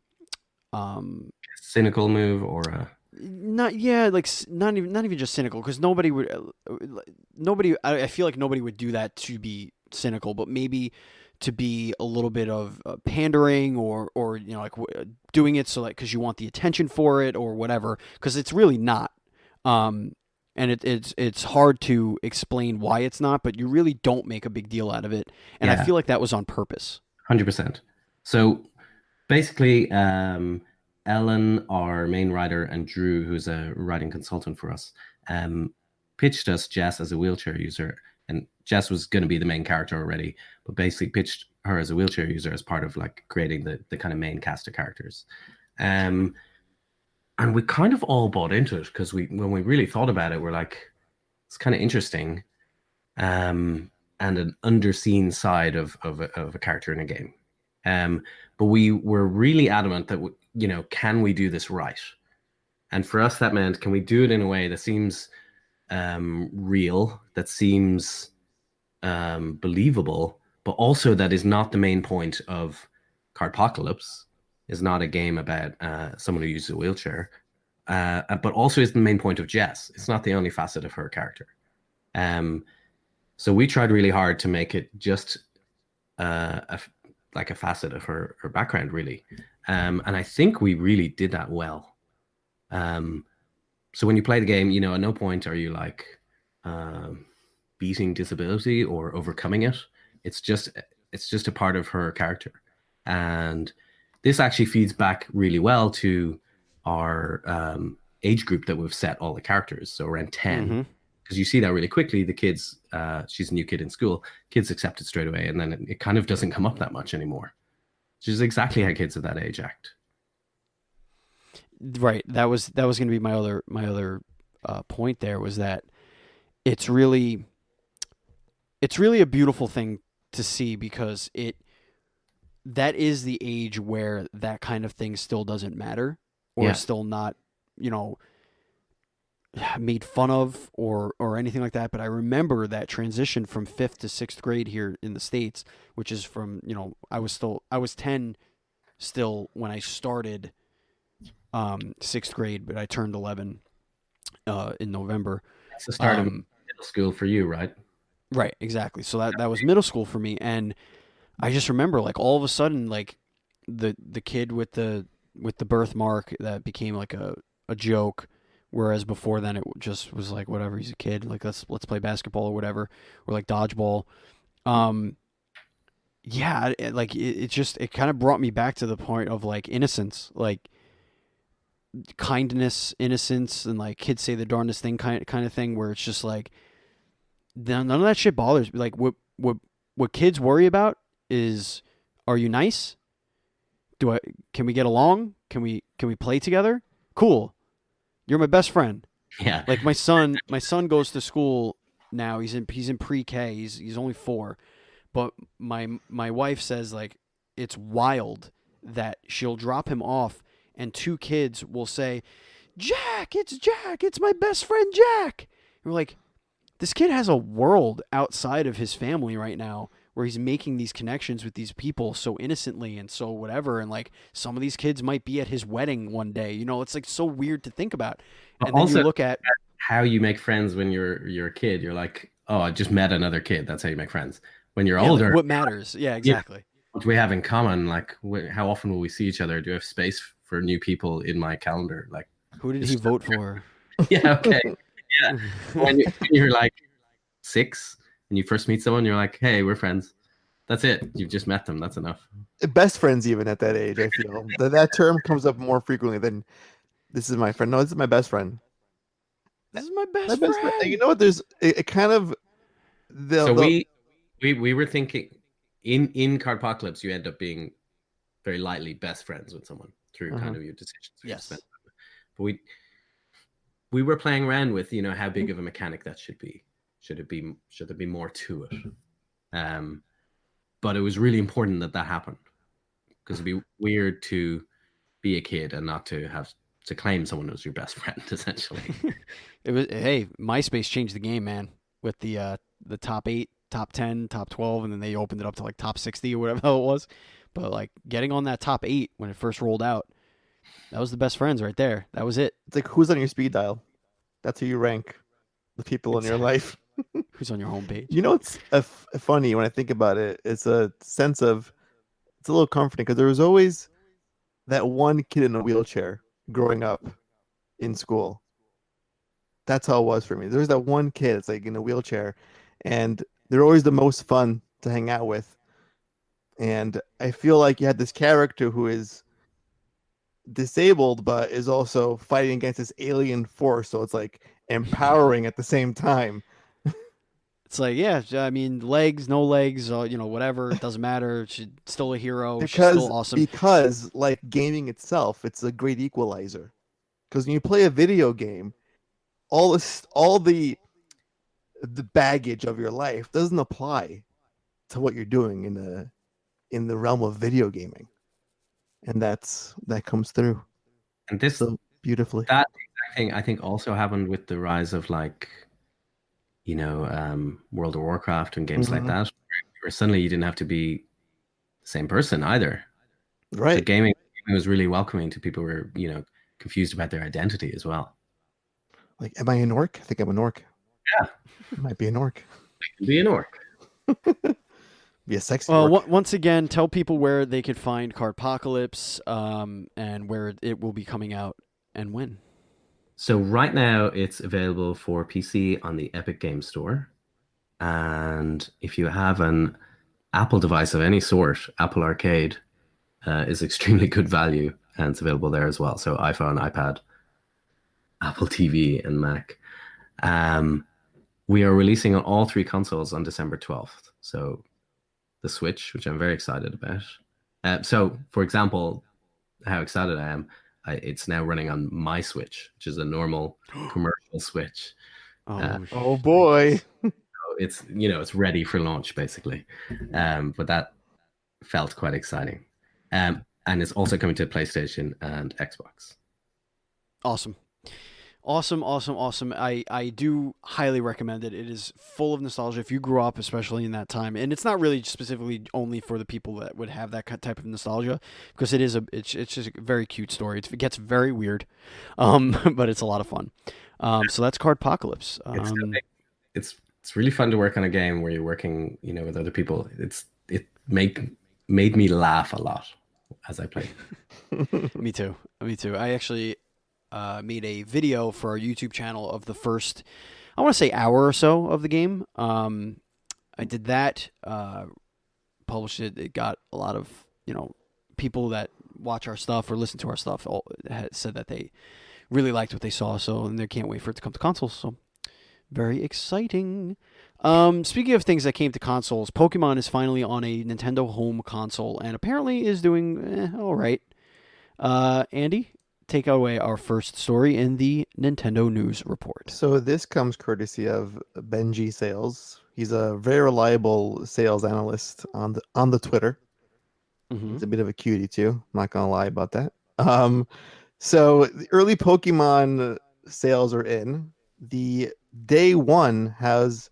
um Cynical move or a not yeah like not even just cynical, because nobody would nobody I feel like nobody would do that to be cynical, but maybe to be a little bit of pandering, or like doing it so like because you want the attention for it or whatever, because it's really not. um and it's hard to explain why it's not, but you really don't make a big deal out of it, and I yeah, feel like that was on purpose. 100%. So basically, Ellen, our main writer, and Drew, who's a writing consultant for us, pitched us Jess as a wheelchair user. And Jess was going to be the main character already, but basically pitched her as a wheelchair user as part of like creating the kind of main cast of characters. And we kind of all bought into it because when we really thought about it, we're like, it's kind of interesting, and an underseen side of a character in a game. But we were really adamant that can we do this right? And for us, that meant, can we do it in a way that seems real, that seems believable, but also that is not the main point of Cardpocalypse, is not a game about someone who uses a wheelchair, but also is the main point of Jess. It's not the only facet of her character. So we tried really hard to make it just like a facet of her background, really. And I think we really did that well. So when you play the game, at no point are you like beating disability or overcoming it. It's just a part of her character. And this actually feeds back really well to our age group that we've set all the characters. So around 10. Mm-hmm. Because you see that really quickly. The kids, she's a new kid in school, kids accept it straight away, and then it kind of doesn't come up that much anymore, which is exactly how kids of that age act. Right. That was going to be my other point. There was that it's really it's really a beautiful thing to see because that is the age where that kind of thing still doesn't matter or is Yeah. still not, you know, made fun of or anything like that. But I remember that transition from 5th to 6th grade here in the States, which is from, I was 10 still when I started 6th grade, but I turned 11 in November. It's the start of Um, middle school for you, right? right, exactly. So that was middle school for me, and I just remember like all of a sudden like the kid with the birthmark that became like a joke, whereas before then it just was like whatever, he's a kid, like let's play basketball or whatever, or like dodgeball. Um, yeah, it just it kind of brought me back to the point of like innocence, like kindness, innocence, and like kids say the darndest thing kind of thing, where it's just like none of that shit bothers me. Like what kids worry about is, are you nice? Do I Can we get along? Can we play together? Cool. You're my best friend. Yeah. Like my son goes to school now. He's in pre-K. He's only 4. But my wife says like it's wild that she'll drop him off and 2 kids will say, "Jack, it's my best friend Jack." And we're like, this kid has a world outside of his family right now where he's making these connections with these people so innocently and so whatever, and like some of these kids might be at his wedding one day. It's like so weird to think about. But And then you also look at how you make friends when you're a kid. You're like, oh, I just met another kid. That's how you make friends. When you're yeah, like older, what matters. Yeah, you know, exactly. what do we have in common? Like, how often will we see each other? Do I have space for new people in my calendar? Like, Who did he it's vote for? yeah, okay, yeah. When you're like 6 and you first meet someone, you're like, hey, we're friends. That's it. You've just met them. That's enough. Best friends, even at that age, I feel that term comes up more frequently than this is my friend. No, this is my best friend. This is my My best best friend. You friend. know what? It kind of So the we were thinking in Cardpocalypse, you end up being very lightly best friends with someone through kind of your decisions where you spend. Yes. But we were playing around with how big of a mechanic that should be. Should there be more to it? But it was really important that happened because it'd be weird to be a kid and not to have to claim someone as your best friend essentially. It was hey, MySpace changed the game, man, with the top 8, top 10, top 12, and then they opened it up to like top 60 or whatever the hell it was. But like getting on that top 8 when it first rolled out, that was the best friends right there. That was it. it's like who's on your speed dial. That's who you rank the people in your life. Who's on your homepage? You know, it's funny when I think about it. It's a sense of it's a little comforting because there was always that one kid in a wheelchair growing up in school. That's how it was for me. There's that one kid, it's like in a wheelchair, and they're always the most fun to hang out with. And I feel like you had this character who is disabled, but is also fighting against this alien force. So it's like empowering at the same time. It's like, yeah, I mean, legs, no legs, whatever, it doesn't matter. She's still a hero. She's Because still awesome. because like gaming itself, it's a great equalizer. Because when you play a video game, all the baggage of your life doesn't apply to what you're doing in the realm of video gaming, and that comes through And this so beautifully. that exact thing I think also happened with the rise of like World of Warcraft and games like Mhm. that, where suddenly you didn't have to be the same person either. So Right. gaming was really welcoming to people who were confused about their identity as well. Like, am I an orc? I think I'm an orc. Yeah, I might be an orc. be an orc. Be a sexy Well, orc. once again, tell people where they could find Cardpocalypse, and where it will be coming out and when. So right now it's available for PC on the Epic Game Store. And if you have an Apple device of any sort, Apple Arcade is extremely good value and it's available there as well. So iPhone, iPad, Apple TV, and Mac. We are releasing on all 3 consoles on December 12th. So the Switch, which I'm very excited about. So, for example, how excited I am, it's now running on my Switch, which is a normal commercial Switch. Oh, Oh boy. it's it's ready for launch basically. But that felt quite exciting. And it's also coming to PlayStation and Xbox. Awesome. Awesome, awesome, awesome. I do highly recommend it. It is full of nostalgia if you grew up, especially in that time. And it's not really specifically only for the people that would have that type of nostalgia, because it's just a very cute story. It gets very weird, but it's a lot of fun. So that's Cardpocalypse. It's it's really fun to work on a game where you're working, with other people. It made me laugh a lot as I played. Me too. Me too. I actually made a video for our YouTube channel of the first, I want to say, hour or so of the game. I did that, published it. It got a lot of people that watch our stuff or listen to our stuff all said that they really liked what they saw. So and they can't wait for it to come to consoles. So very exciting. Speaking of things that came to consoles, Pokemon is finally on a Nintendo home console and apparently is doing all right. Andy, take away our first story in the Nintendo News Report. So this comes courtesy of Benji Sales. He's a very reliable sales analyst on the Twitter. Mm-hmm. He's a bit of a cutie too. I'm not gonna lie about that. So the early Pokemon sales are in. The day one has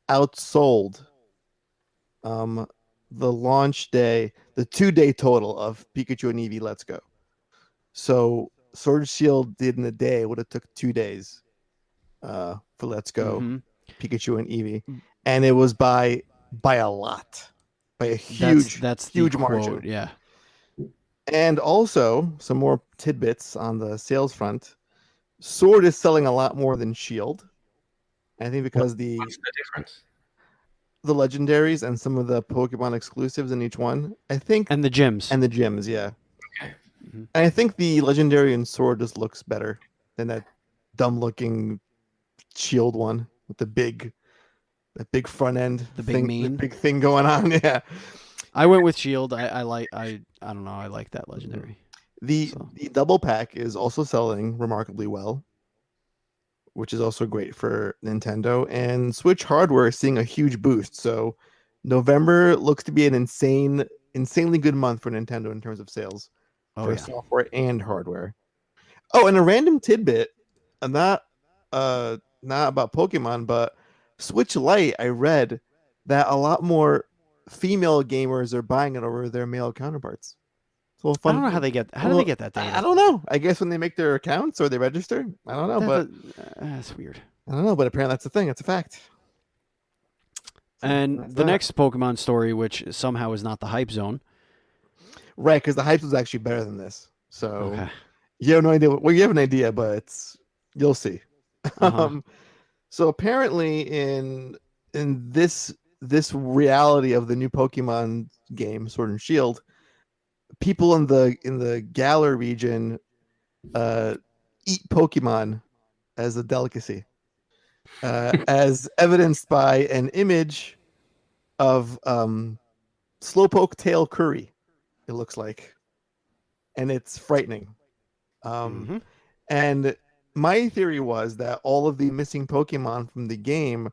outsold the launch day, the 2-day total of Pikachu and Eevee Let's Go. So Sword and Shield did in a day what it took 2 days for Let's Go, Mm-hmm. Pikachu and Eevee, and it was by a lot, by a huge that's huge the margin. quote, yeah. And also some more tidbits on the sales front. Sword is selling a lot more than Shield. I think because What's the difference? the legendaries and some of the Pokemon exclusives in each one. I think And the gyms. and the gyms, yeah. Okay. Mm-hmm. And I think the legendary and sword just looks better than that dumb looking Shield one with the big front end, The big thing, mane. the big thing going on. Yeah. I went with Shield. I don't know. I like that legendary. The double pack is also selling remarkably well, which is also great for Nintendo. And Switch hardware is seeing a huge boost. So November looks to be an insanely good month for Nintendo in terms of sales Oh for yeah. software and hardware. Oh, and a random tidbit, not about Pokemon, but Switch Lite. I read that a lot more female gamers are buying it over their male counterparts. It's a little I fun. don't know how they get. How do they get that data? I don't know. I guess when they make their accounts or they register. I don't know, but That's weird. I don't know. But apparently that's a thing. It's a fact. So And that's the that. next Pokemon story, which somehow is not the hype zone. Right, because the hype was actually better than this. So Okay. you have no idea. Well, you have an idea, but you'll see. Uh-huh. So apparently in this reality of the new Pokemon game, Sword and Shield, people in the Galar region eat Pokemon as a delicacy, as evidenced by an image of Slowpoke tail curry. It looks like, and it's frightening. Mm-hmm. And my theory was that all of the missing Pokemon from the game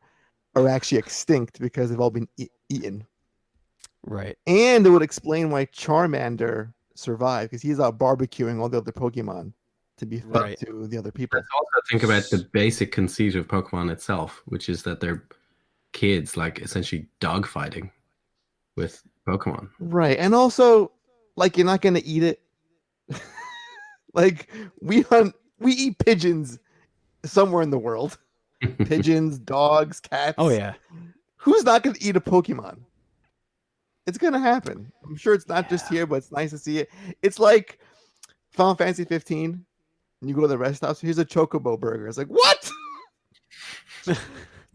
are actually extinct because they've all been eaten. Right. And it would explain why Charmander survived, because he's out barbecuing all the other Pokemon to be fed Right. to the other people. Let's also think about the basic conceit of Pokemon itself, which is that they're kids, like essentially dogfighting with Pokemon. Right. And also, like, you're not going to eat it. Like, we eat pigeons somewhere in the world. Pigeons, dogs, cats. Oh yeah. Who's not going to eat a Pokemon? It's going to happen. I'm sure it's not just here, but it's nice to see it. It's like Final Fantasy 15. And you go to the rest stops. Here's a Chocobo burger. It's like, what?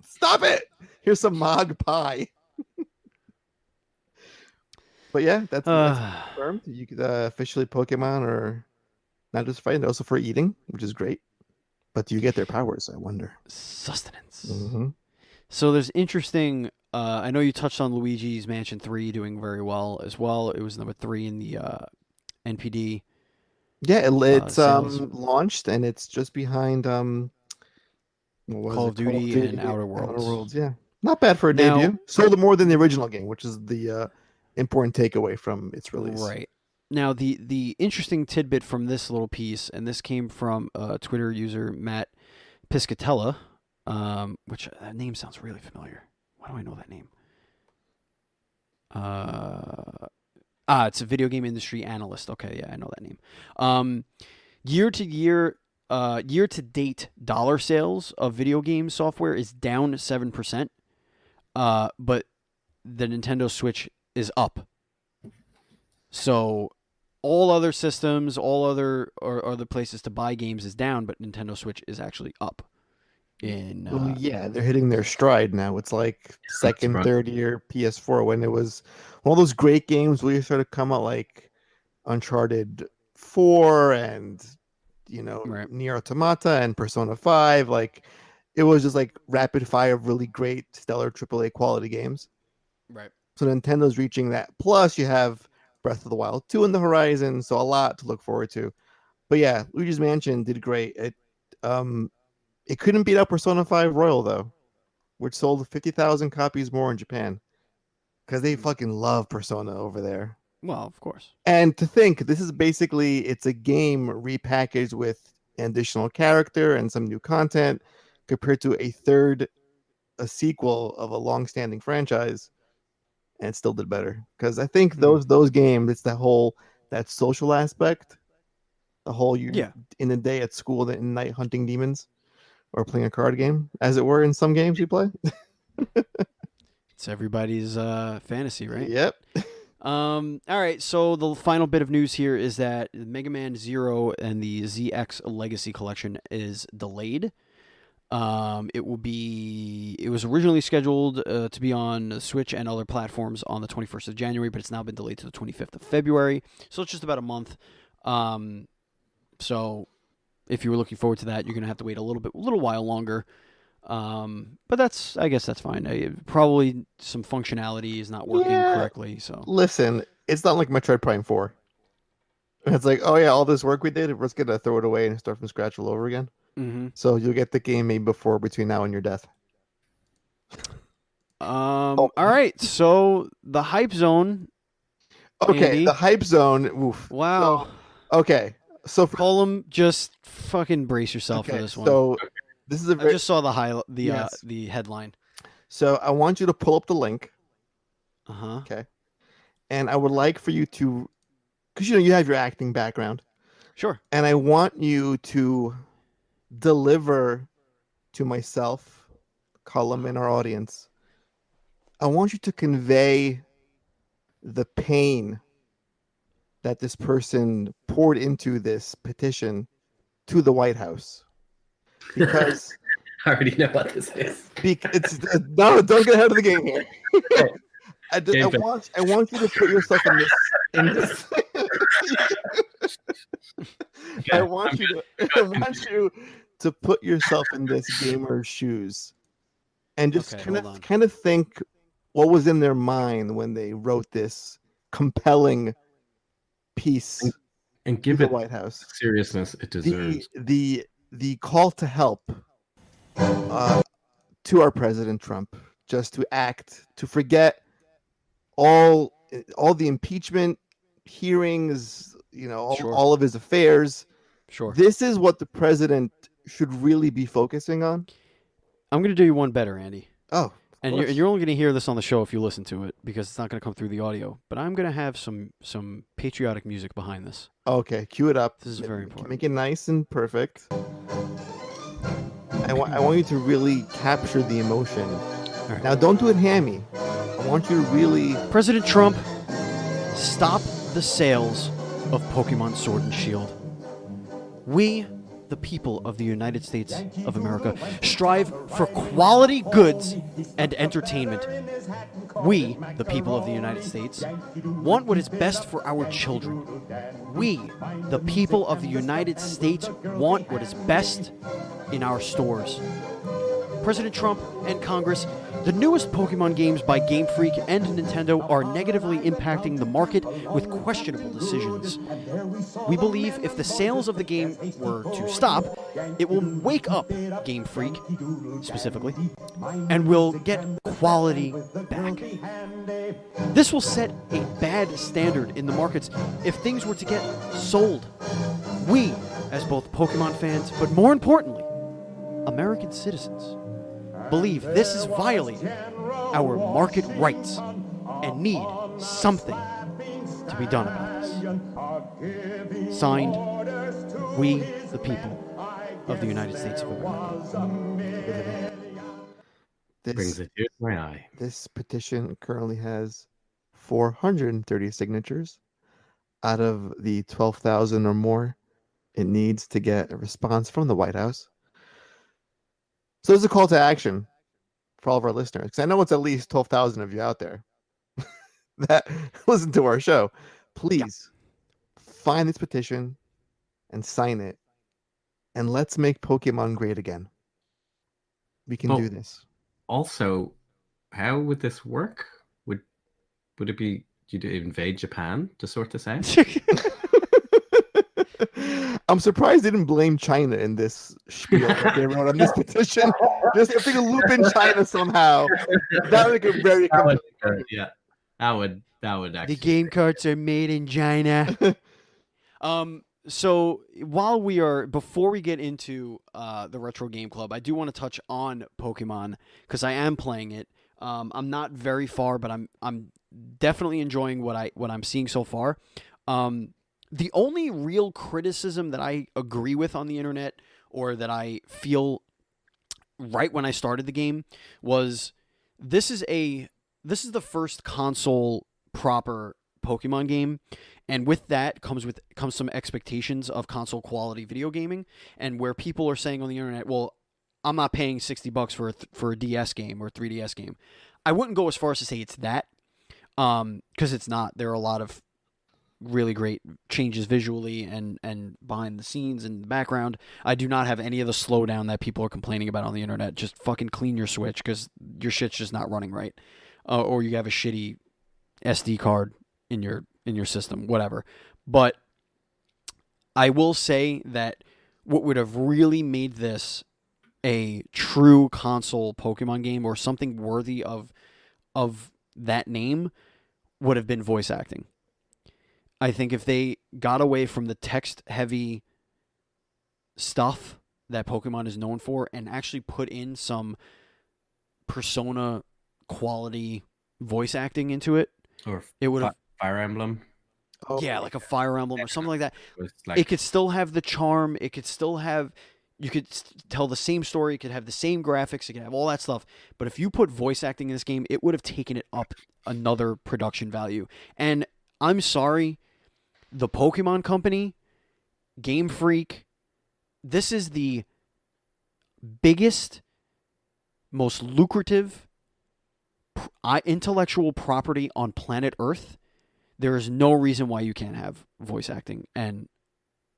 Stop it. Here's some Mog pie. But yeah, that's confirmed. You could officially Pokemon are not just fighting, they're also for eating, which is great. But do you get their powers? I wonder. Sustenance. Mm-hmm. So there's interesting. I know you touched on Luigi's Mansion 3 doing very well as well. It was number 3 in the NPD. Yeah, it's sales. launched and it's just behind Call of Duty and Outer Worlds. Outer Worlds, yeah. Not bad for a Now- debut. Sold more than the original game, which is the important takeaway from its release. Right. Now, the interesting tidbit from this little piece, and this came from Twitter user Matt Piscatella, which that name sounds really familiar. Why do I know that name? It's a video game industry analyst. Okay, yeah, I know that name. Year to date dollar sales of video game software is down 7%, but the Nintendo Switch is up. So all other systems, all other places to buy games is down, but Nintendo Switch is actually up. Well, yeah, they're hitting their stride now. It's like second, right. third year PS4 when it was one of those great games where you sort of come out like Uncharted 4 and Right. Nier Automata and Persona 5. Like it was just like rapid fire of really great stellar AAA quality games. Right. So Nintendo's reaching that. Plus you have Breath of the Wild 2 in the horizon, so a lot to look forward to. But yeah, Luigi's Mansion did great. It couldn't beat out Persona 5 Royal though, which sold 50,000 copies more in Japan because they fucking love Persona over there. Well, of course. And to think, this is basically it's a game repackaged with an additional character and some new content compared to a sequel of a long-standing franchise, and it still did better because I think those games, it's that social aspect, the whole in the day at school, the night hunting demons. Or playing a card game, as it were, in some games we play. It's everybody's fantasy, right? Yep. All right, so the final bit of news here is that Mega Man Zero and the ZX Legacy Collection is delayed. It was originally scheduled to be on the Switch and other platforms on the 21st of January, but it's now been delayed to the 25th of February. So it's just about a month. So if you were looking forward to that, you're going to have to wait a little while longer. But I guess that's fine. Probably some functionality is not working correctly. So listen, it's not like Metroid Prime 4. It's like, oh yeah, all this work we did, we're just gonna throw it away and start from scratch all over again. Mm-hmm. So you'll get the game maybe between now and your death. All right, so the hype zone. Okay, Andy. the hype zone. Oof. Wow. Okay, so Colm, just fucking brace yourself for this one. So this is I just saw the headline. So I want you to pull up the link. Uh-huh. Okay. And I would like for you to, because you have your acting background. Sure. And I want you to deliver to myself, Colm, and our audience. I want you to convey the pain that this person poured into this petition to the White House. Because I already know what this is. No, don't get ahead of the game here. I want you to put yourself in this. I want you to put yourself in this gamer's shoes, and just kind of think what was in their mind when they wrote this compelling piece and give to it the White House seriousness it deserves. The call to help to our President Trump, just to act, to forget all the impeachment hearings, all of his affairs. Sure. This is what the president should really be focusing on. I'm going to do you one better, Andy. Oh, and you're only going to hear this on the show if you listen to it, because it's not going to come through the audio. But I'm going to have some patriotic music behind this. Okay, cue it up. This is very important. Make it nice and perfect. I want you to really capture the emotion. Right. Now, don't do it hammy. I want you to really... President Trump, stop the sales of Pokemon Sword and Shield. We, the people of the United States of America, strive for quality goods and entertainment. We, the people of the United States, want what is best for our children. We, the people of the United States, want what is best in our stores. President Trump and Congress, the newest Pokemon games by Game Freak and Nintendo are negatively impacting the market with questionable decisions. We believe if the sales of the game were to stop, it will wake up Game Freak, specifically, and will get quality back. This will set a bad standard in the markets if things were to get sold. We, as both Pokemon fans, but more importantly, American citizens, believe this is violating our market rights and need something to be done about this. Signed, we, the people of the United States of America. Brings a tear to my eye. This petition currently has 430 signatures out of the 12,000 or more it needs to get a response from the White House. So there's a call to action for all of our listeners, because I know it's at least 12,000 of you out there that listen to our show. Please find this petition and sign it, and let's make Pokemon great again. We can do this. Also, how would this work? Would it be you'd invade Japan to sort this out? I'm surprised they didn't blame China in this spiel that they wrote on this petition. Just if they could loop in China somehow, that would make a very yeah. That would actually. The game carts are made in China. So before we get into the Retro Game Club, I do want to touch on Pokemon because I am playing it. I'm not very far, but I'm definitely enjoying what I'm seeing so far. The only real criticism that I agree with on the internet, or that I feel right when I started the game, was this is the first console proper Pokemon game, and with that comes some expectations of console quality video gaming, and where people are saying on the internet, well, I'm not paying $60 for a DS game or a 3DS game. I wouldn't go as far as to say it's that, because it's not. There are a lot of really great changes visually and behind the scenes and the background. I do not have any of the slowdown that people are complaining about on the internet. Just fucking clean your Switch because your shit's just not running right, or you have a shitty SD card in your system, whatever. But I will say that what would have really made this a true console Pokemon game, or something worthy of that name, would have been voice acting. I think if they got away from the text-heavy stuff that Pokemon is known for and actually put in some Persona quality voice acting into it, or it would have Fire Emblem. Oh, yeah, like a Fire Emblem or something like that. Like, It could still have the charm. It could still have. You could tell the same story. It could have the same graphics. It could have all that stuff. But if you put voice acting in this game, it would have taken it up another production value. And I'm sorry, the Pokemon Company, Game Freak, this is the biggest, most lucrative intellectual property on planet Earth. There is no reason why you can't have voice acting and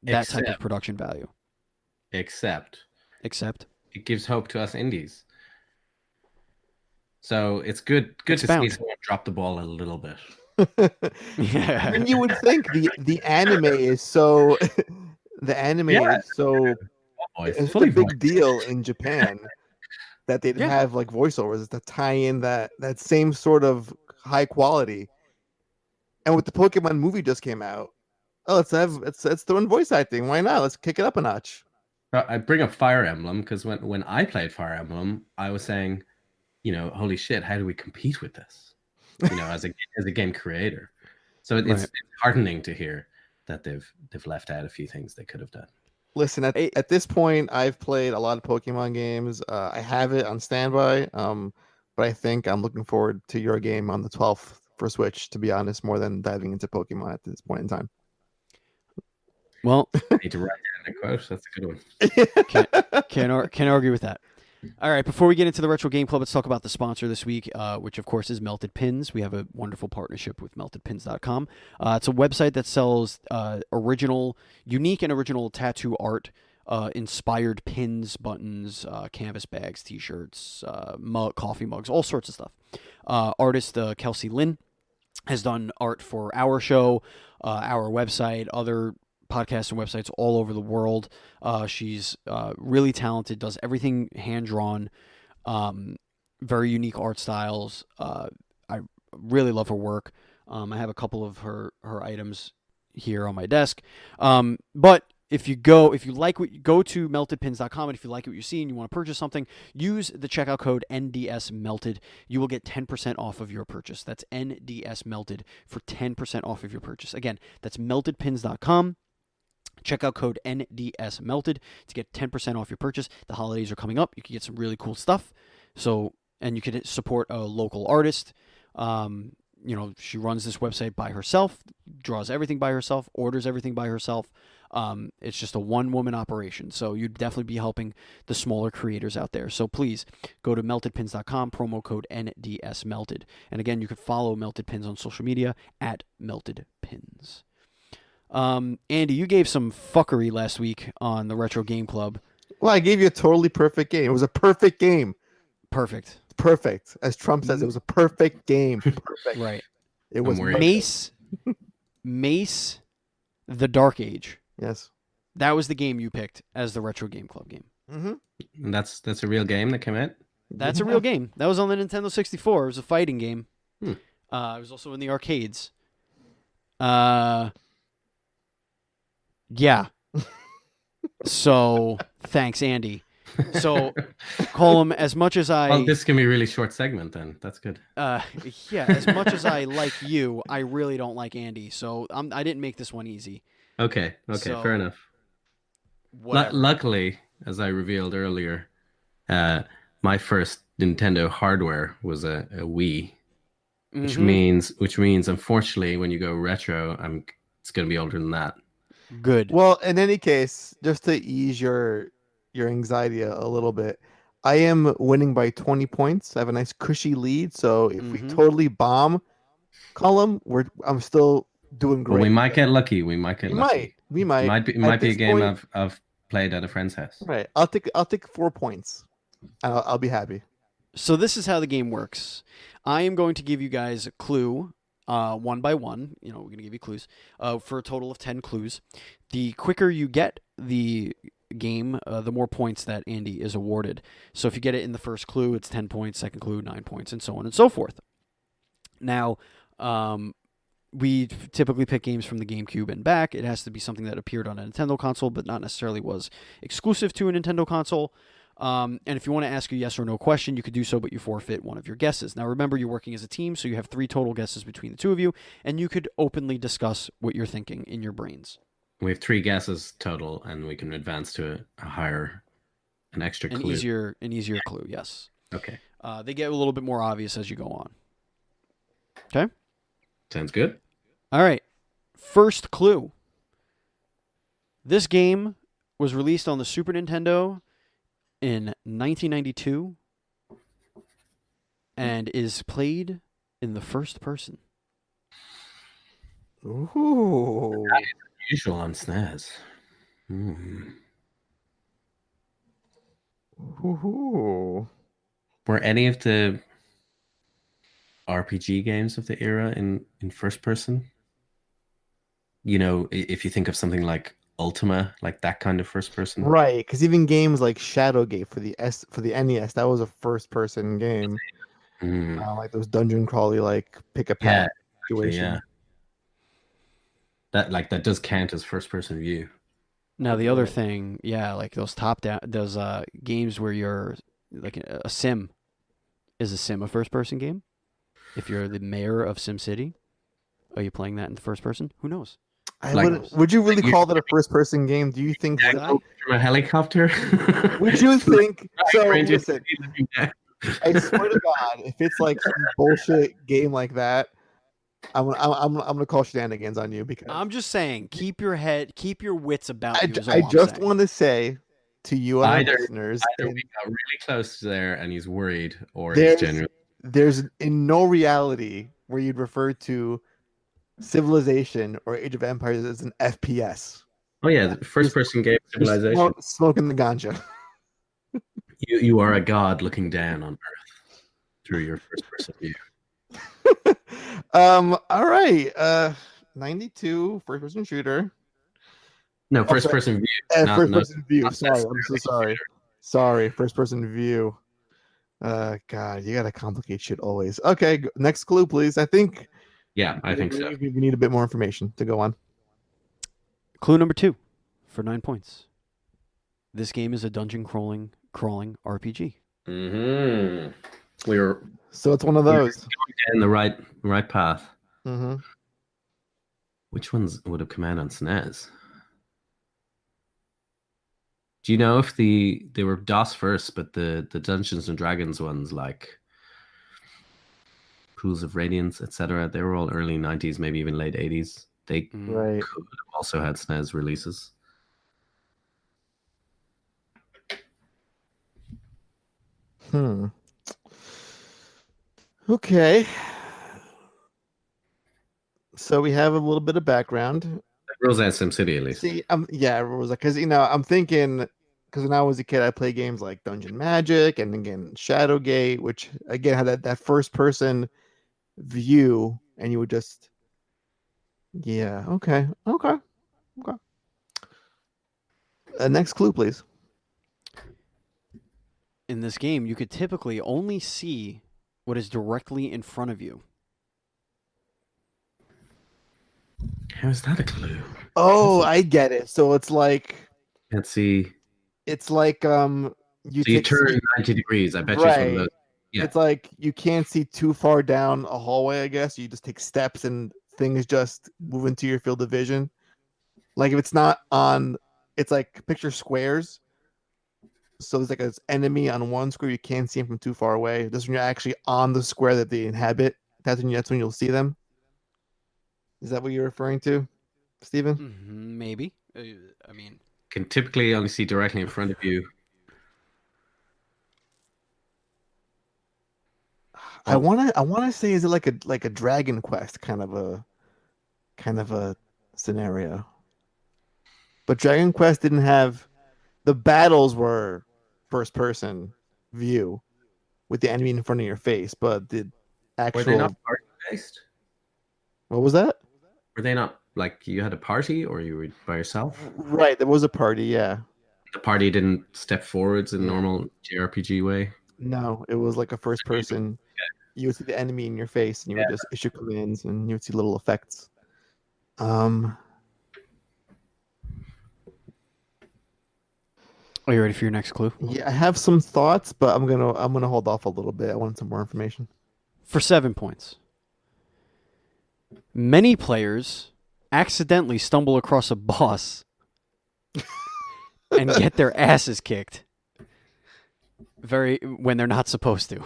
that type of production value. Except it gives hope to us indies. So it's good to see someone drop the ball a little bit. Yeah. And you would think the anime is so it's a big deal in Japan that they'd have like voiceovers to tie in that same sort of high quality. And with the Pokemon movie just came out, let's throw in voice acting. Why not? Let's kick it up a notch. I bring up Fire Emblem because when I played Fire Emblem, I was saying, holy shit, how do we compete with this? As a game creator. So it's heartening to hear that they've left out a few things they could have done. Listen, at this point, I've played a lot of Pokemon games. I have it on standby, but I think I'm looking forward to your game on the 12th for Switch, to be honest, more than diving into Pokemon at this point in time. Well, I need to write down a quote. That's a good one. Can't argue with that. All right, before we get into the Retro Game Club, let's talk about the sponsor this week, which, of course, is Melted Pins. We have a wonderful partnership with meltedpins.com. It's a website that sells unique and original tattoo art inspired pins, buttons, canvas bags, T-shirts, coffee mugs, all sorts of stuff. Artist Kelsey Lynn has done art for our show, our website, other podcasts and websites all over the world. She's really talented, does everything hand drawn, very unique art styles. I really love her work. I have a couple of her items here on my desk. But if you go to meltedpins.com, and if you like what you see and you want to purchase something, use the checkout code NDSmelted. You will get 10% off of your purchase. That's NDSmelted for 10% off of your purchase. Again, that's meltedpins.com. Checkout code NDSmelted to get 10% off your purchase. The holidays are coming up. You can get some really cool stuff. And you can support a local artist. She runs this website by herself, draws everything by herself, orders everything by herself. It's just a one-woman operation. So you'd definitely be helping the smaller creators out there. So please go to meltedpins.com, promo code NDSmelted. And again, you can follow Melted Pins on social media at meltedpins. Andy, you gave some fuckery last week on the Retro Game Club. Well, I gave you a totally perfect game. It was a perfect game. Perfect. Perfect. As Trump says, it was a perfect game. Perfect. Right. It was Mace, The Dark Age. Yes. That was the game you picked as the Retro Game Club game. Mm-hmm. And that's a real game that came out? That's a real game. That was on the Nintendo 64. It was a fighting game. It was also in the arcades. Yeah. So, thanks, Andy. So, Colm, as much as I... Well, this can be a really short segment then. That's good. Yeah, as much as I like you, I really don't like Andy. So, I didn't make this one easy. Okay, fair enough. Luckily, as I revealed earlier, my first Nintendo hardware was a Wii, which means unfortunately when you go retro, it's going to be older than that. Good. Well, in any case, just to ease your anxiety a little bit, I am winning by 20 points. I have a nice cushy lead, so if we totally bomb Colm, I'm still doing great. Well, we might get lucky. We might. We might. It might be a game I've played at a friend's house. Right. I'll take 4 points. I'll be happy. So this is how the game works. I am going to give you guys a clue, one by one. We're going to give you clues for a total of 10 clues. The quicker you get the game, the more points that Andy is awarded. So if you get it in the first clue, it's 10 points, second clue, 9 points, and so on and so forth. Now, we typically pick games from the GameCube and back. It has to be something that appeared on a Nintendo console, but not necessarily was exclusive to a Nintendo console. And if you want to ask a yes or no question, you could do so, but you forfeit one of your guesses. Now, remember, you're working as a team, so you have 3 total guesses between the two of you, and you could openly discuss what you're thinking in your brains. We have 3 guesses total, and we can advance to an extra clue. An easier clue, yes. Okay. They get a little bit more obvious as you go on. Okay? Sounds good. All right. First clue. This game was released on the Super Nintendo in 1992 and is played in the first person. Ooh. That is unusual on SNES. Ooh. Were any of the RPG games of the era in first person? If you think of something like Ultima, like that kind of first person, right? Because even games like Shadowgate for the NES, that was a first person game. Like those dungeon crawly, like pick a path situation. Yeah, that does count as first person view. Now the other thing, like those those games where you're like a sim. Is a sim a first person game? If you're the mayor of SimCity, are you playing that in the first person? Who knows? Would you really call that a first-person game? Do you think from a helicopter? Would you think so? Listen, I swear to God, if it's like some bullshit game like that, I'm gonna call shenanigans on you because I'm just saying, keep your wits about you. I just want to say to you and our listeners, either we got really close there and he's worried, or he's genuine. There's in no reality where you'd refer to Civilization or Age of Empires as an FPS. Oh yeah, the first person game You're civilization. smoking the ganja. You are a god looking down on Earth through your first person view. All right. 92 first person shooter. No, Oh, first sorry. person view, First not person view. Sorry, I'm so necessarily sorry. shooter. Sorry, first person view. God, you gotta complicate shit always. Okay, next clue, please. I think Yeah, I think so. we need a bit more information to go on. Clue number 2 for 9 points. This game is a dungeon crawling RPG. Mm-hmm. We're So it's one of those. in the right path. Mm-hmm. Which ones would have come out on SNES? Do you know if they were DOS first, but the Dungeons and Dragons ones like Pools of Radiance, etc., they were all early 90s, maybe even late 80s. They Right. could have also had SNES releases. Hmm. Okay. So we have a little bit of background. Rules out SimCity at least. See, yeah, it was like, because I'm thinking, because when I was a kid, I played games like Dungeon Magic and again Shadowgate, which again had that first person view, and you would just, yeah, okay. Next clue, please. In this game, you could typically only see what is directly in front of you. How is that a clue? Oh, I get it. So Let's see. it's like you So you take turn 90 degrees. I bet you it's one of right. those. Yeah. It's like you can't see too far down a hallway, I guess. You just take steps and things just move into your field of vision. Like if it's not on, it's like picture squares. So there's like an enemy on one square, you can't see them from too far away. This when you're actually on the square that they inhabit. That's when you'll see them. Is that what you're referring to, Steven? Maybe. I mean, Can typically only see directly in front of you. I Well, wanna say, is it like a Dragon Quest kind of a scenario? But Dragon Quest didn't have, the battles were first person view with the enemy in front of your face, but the were they not actual, party based? what was that? Were they not like you had a party or you were by yourself? Right, there was a party, yeah. The party didn't step forwards in Yeah. normal JRPG way. No, it was like a first person. You would see the enemy in your face and you would just issue commands and you would see little effects. Um are you ready for your next clue? yeah, I have some thoughts, but I'm gonna hold off a little bit. I want some more information. For 7 points. Many players accidentally stumble across a boss and get their asses kicked when they're not supposed to.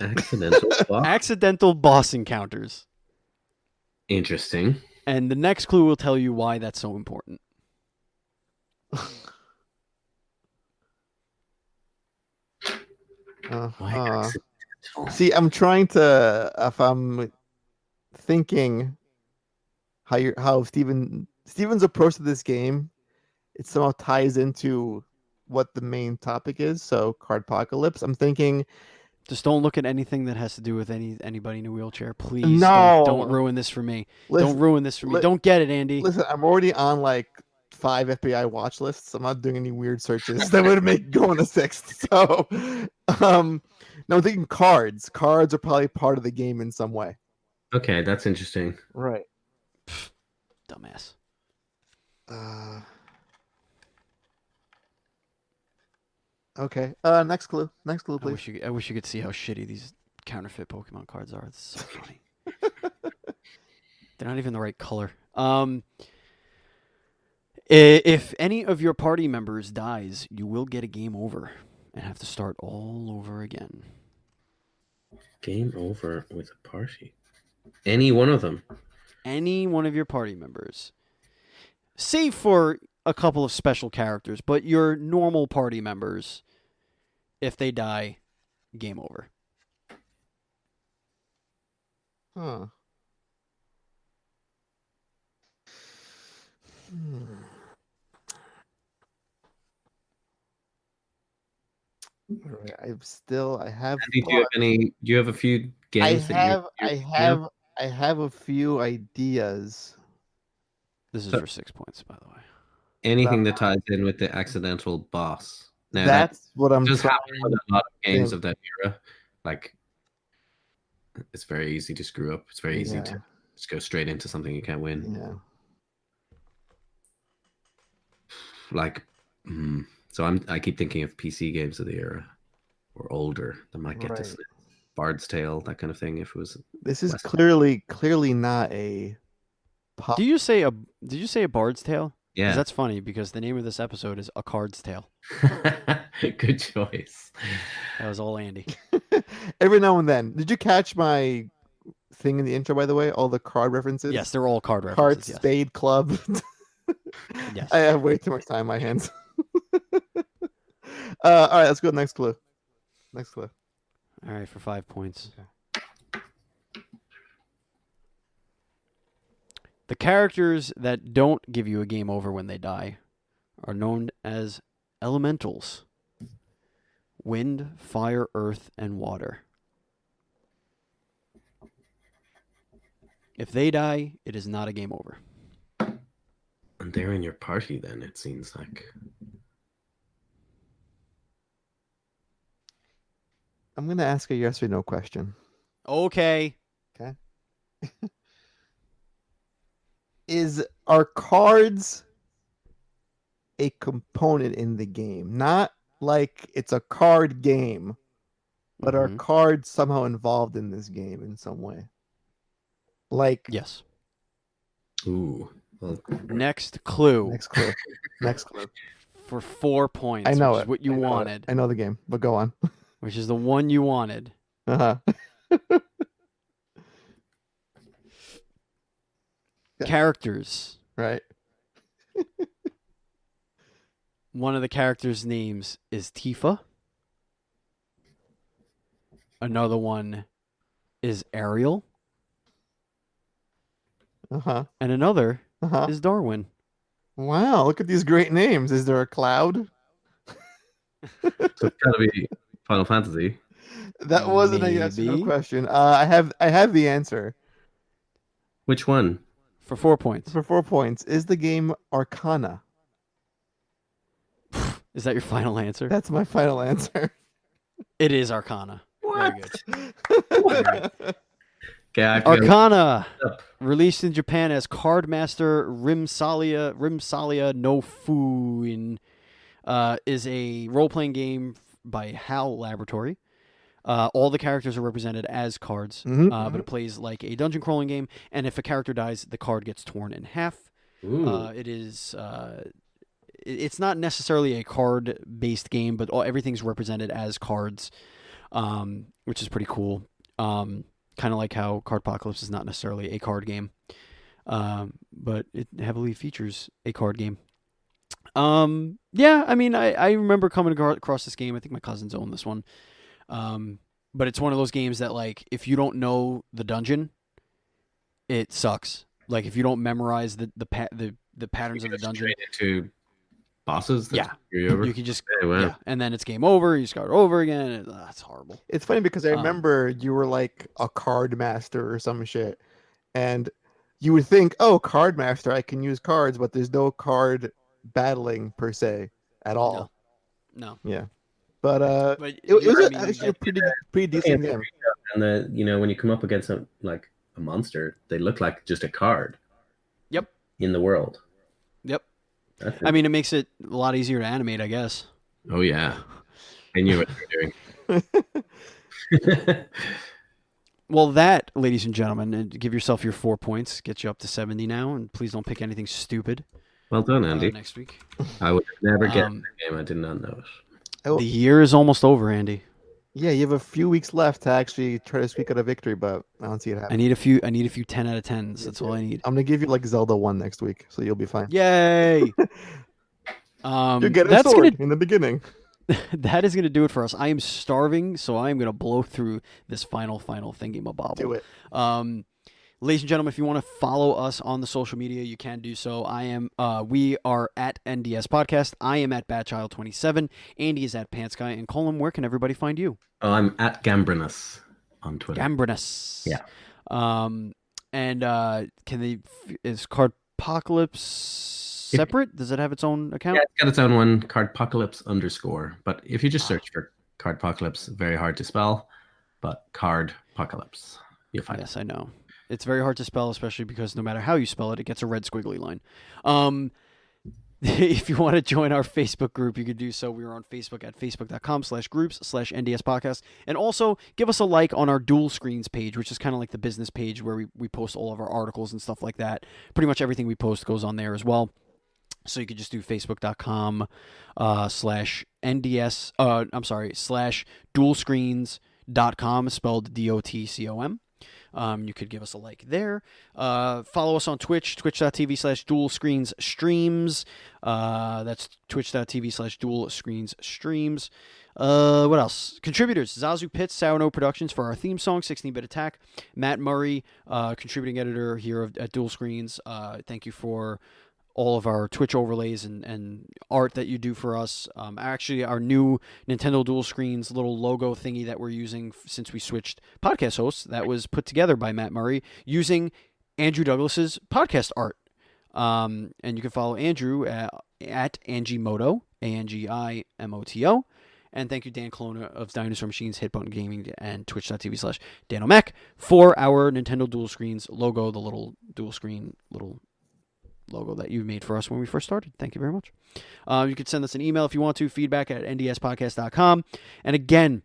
Accidental block. Accidental boss encounters. Interesting. And the next clue will tell you why that's so important. Why accidental? See, I'm trying to, if I'm thinking how Steven's approach to this game, it somehow ties into what the main topic is. So Cardpocalypse. I'm thinking, Just don't look at anything that has to do with anybody in a wheelchair. Please no, don't ruin this for me. listen, Don't ruin this for me. Don't get it, Andy. listen. I'm already on like 5 FBI watch lists. I'm not doing any weird searches that would make go on a sixth. So, no, I'm thinking cards. Cards are probably part of the game in some way. Okay, that's interesting. Right. Dumbass. Okay. Next clue. Next clue, please. I wish you could see how shitty these counterfeit Pokemon cards are. It's so funny. They're not even the right color. If any of your party members dies, you will get a game over and have to start all over again. Game over with a party. Any one of them. Any one of your party members. Save for a couple of special characters, but your normal party members, if they die, game over. Huh. All right, I have Andy, do you have a few I games that have, you're I thinking of? have, I have a few ideas. This is So for 6 points, by the way. anything that ties in with the accidental boss. Now that That's what I'm does happen trying with to a lot of games think. of that era. Like it's very easy to screw up. It's very easy to Yeah, just go straight into something you can't win. yeah. Like, so I keep thinking of PC games of the era or older that might get this Right. Bard's Tale, that kind of thing. If it was This is less, clearly not a pop. Did you say a Bard's Tale? Because yeah, that's funny. Because the name of this episode is A Card's Tale. good choice. That was all Andy. Every now and then. Did you catch my thing in the intro, by the way? All the card references? Yes, they're all card Card, references. Yes. spade, club. Yes. I have way too much time on my hands. All right, let's go to the next clue. Next clue. All right, for 5 points. Okay. The characters that don't give you a game over when they die are known as elementals. Wind, fire, earth, and water. If they die, it is not a game over. And they're in your party, then it seems like. I'm going to ask a yes or no question. Okay. Okay. Are cards a component in the game? Not like it's a card game, but are Mhm. cards somehow involved in this game in some way? Like, Yes. Ooh. Well, Next clue next clue. Next clue. for 4 points. I know which it. is what you I know it. wanted. I know the game, but go on. Which is the one you wanted. Uh-huh. Yeah. Characters. Right. One of the characters' names is Tifa. Another one is Ariel. Uh-huh. And another Uh-huh. is Darwin. Wow, look at these great names. Is there a cloud? so it's gotta be Final Fantasy. That wasn't a yes or no Maybe. question. I have the answer. Which one? For 4 points. For 4 points. Is the game Arcana? Is that your final answer? That's my final answer. It is Arcana. Very good. Okay, I have to go Arcana, up. released in Japan as Cardmaster Rimsalia no Fuin, is a role-playing game by HAL Laboratory. All the characters are represented as cards, but it plays like a dungeon crawling game. And if a character dies, the card gets torn in half. Ooh. It's not necessarily a card-based game, but everything's represented as cards, which is pretty cool. Kind of like how Cardpocalypse is not necessarily a card game, but it heavily features a card game. Yeah, I mean, I remember coming across this game. I think my cousins own this one. But it's one of those games that, like, if you don't know the dungeon, it sucks. Like, if you don't memorize the patterns of the dungeon, Into bosses. Yeah. You can just wow. yeah, and then it's game over. You start over again. That's horrible. It's funny because I remember you were like a card master or some shit, and you would think, "Oh, card master, I can use cards," but there's no card battling per se at all. No. Yeah, but But it was I mean, actually a pretty decent game. And when you come up against a monster, they look like just a card. Yep. In the world. Yep. I mean, it makes it a lot easier to animate, I guess. Oh yeah, I knew what you were doing. Well, that, ladies and gentlemen, and give yourself your 4 points, get you up to 70 now, and please don't pick anything stupid. Well done, Andy. Next week. I would never get the game. I did not know it. The year is almost over, Andy. Yeah, you have a few weeks left to actually try to squeak out a victory, but I don't see it happening. I need a few 10 out of 10s. That's all I need. I'm gonna give you like Zelda 1 next week, so you'll be fine. Yay! You get a sword in the beginning. That is gonna do it for us. I am starving, so I am gonna blow through this final thingy-mabobble. Do it. Ladies and gentlemen, if you want to follow us on the social media, you can do so. We are at NDS Podcast. I am at Batchild27. Andy is at Pantsky. And Colm, where can everybody find you? Oh, I'm at Gambrinus on Twitter. Gambrinus. Yeah. Is Cardpocalypse separate? Does it have its own account? Yeah, it's got its own one, Cardpocalypse_. But if you just search for Cardpocalypse, very hard to spell, but Cardpocalypse, you'll find it. Yes, I know. It's very hard to spell, especially because no matter how you spell it, it gets a red squiggly line. If you want to join our Facebook group, you can do so. We are on Facebook at facebook.com/groups/NDS podcast. And also give us a like on our Duel Screens page, which is kind of like the business page where we post all of our articles and stuff like that. Pretty much everything we post goes on there as well. So you could just do facebook.com/duelscreens.com, spelled DOTCOM. You could give us a like there. Follow us on Twitch, twitch.tv/duelscreensstreams. That's twitch.tv/duelscreensstreams. What else? Contributors: Zazu Pitts, Sourno Productions for our theme song, 16-Bit Attack. Matt Murray, contributing editor here at Duel Screens. Thank you for all of our Twitch overlays and art that you do for us. Actually, our new Nintendo Dual Screens little logo thingy that we're using since we switched podcast hosts, that was put together by Matt Murray using Andrew Douglas's podcast art. And you can follow Andrew at Angimoto, ANGIMOTO. And thank you, Dan Colonna of Dinosaur Machines, Hit Button Gaming, and twitch.tv/DanoMac for our Nintendo Dual Screens logo, the little dual screen little logo that you made for us when we first started. Thank you very much. You could send us an email if you want to, feedback@ndspodcast.com. And again,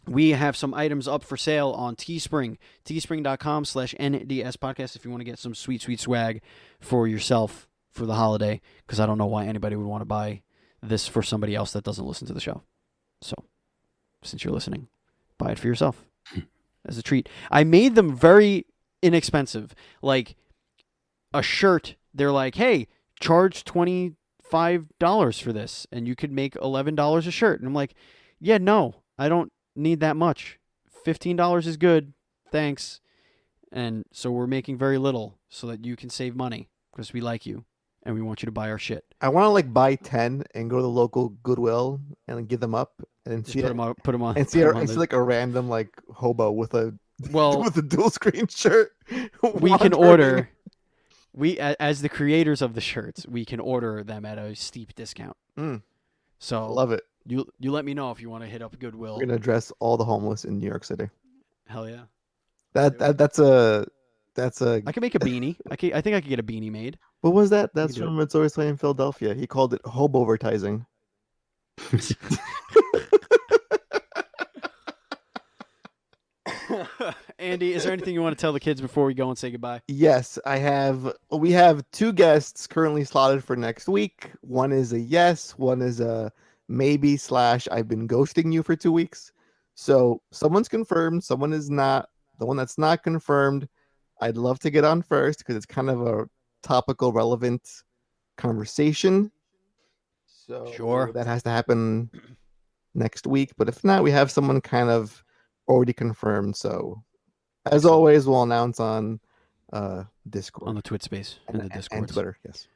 we have some items up for sale on Teespring, teespring.com/ndspodcast if you want to get some sweet, sweet swag for yourself for the holiday, because I don't know why anybody would want to buy this for somebody else that doesn't listen to the show. So, since you're listening, buy it for yourself as a treat. I made them very inexpensive. Like a shirt, they're like, hey, charge $25 for this, and you could make $11 a shirt. And I'm like, yeah, no, I don't need that much. $15 is good. Thanks. And so we're making very little so that you can save money because we like you and we want you to buy our shit. I want to like buy 10 and go to the local Goodwill and give them up and Just put them on. And see like a random like hobo with a with a dual screen shirt. We can order. We, as the creators of the shirts, we can order them at a steep discount. So love it. You let me know if you want to hit up Goodwill. We're gonna address all the homeless in New York City. Hell yeah. That's a. I can make a beanie. I think I could get a beanie made. What was that? That's from It's Always Sunny in Philadelphia. He called it hobo-vertising. Andy, is there anything you want to tell the kids before we go and say goodbye? Yes, we have 2 guests currently slotted for next week. One is a yes, one is a maybe / I've been ghosting you for 2 weeks. So someone's confirmed, someone is not. The one that's not confirmed, I'd love to get on first because it's kind of a topical, relevant conversation. So sure, that has to happen next week. But if not, we have someone kind of already confirmed. So as always, we'll announce on Discord, on the Twitch space, and the Discord, and Twitter. Yes.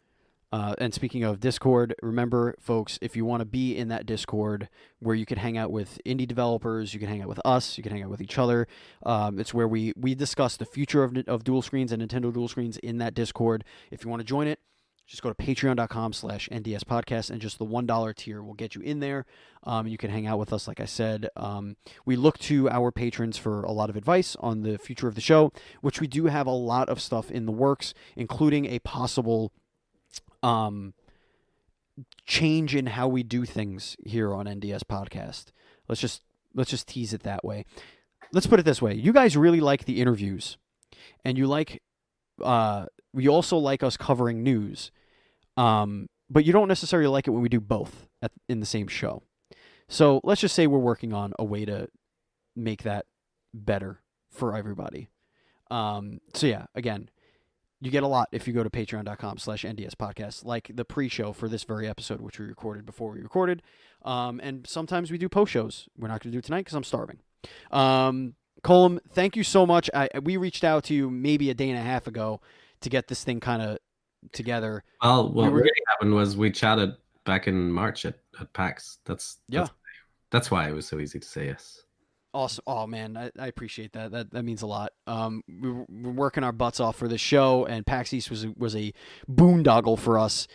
And speaking of Discord, remember, folks, if you want to be in that Discord where you can hang out with indie developers, you can hang out with us, you can hang out with each other. It's where we discuss the future of Dual Screens and Nintendo Dual Screens in that Discord. If you want to join it, just go to patreon.com/NDS podcast, and just the $1 tier will get you in there. You can hang out with us, like I said. We look to our patrons for a lot of advice on the future of the show, which we do have a lot of stuff in the works, including a possible change in how we do things here on NDS podcast. Let's just tease it that way. Let's put it this way. You guys really like the interviews, and you we also like us covering news. But you don't necessarily like it when we do both in the same show. So let's just say we're working on a way to make that better for everybody. So yeah, again, you get a lot if you go to patreon.com/NDS podcast, like the pre-show for this very episode, which we recorded before we recorded. And sometimes we do post shows. We're not going to do it tonight because I'm starving. Colm, Colm, thank you so much. We reached out to you maybe a day and a half ago to get this thing kind of together. Well, what were- really happened was we chatted back in March at PAX. That's why it was so easy to say yes. Awesome. Oh man, I appreciate that. That means a lot. We're working our butts off for this show, and PAX East was a boondoggle for us,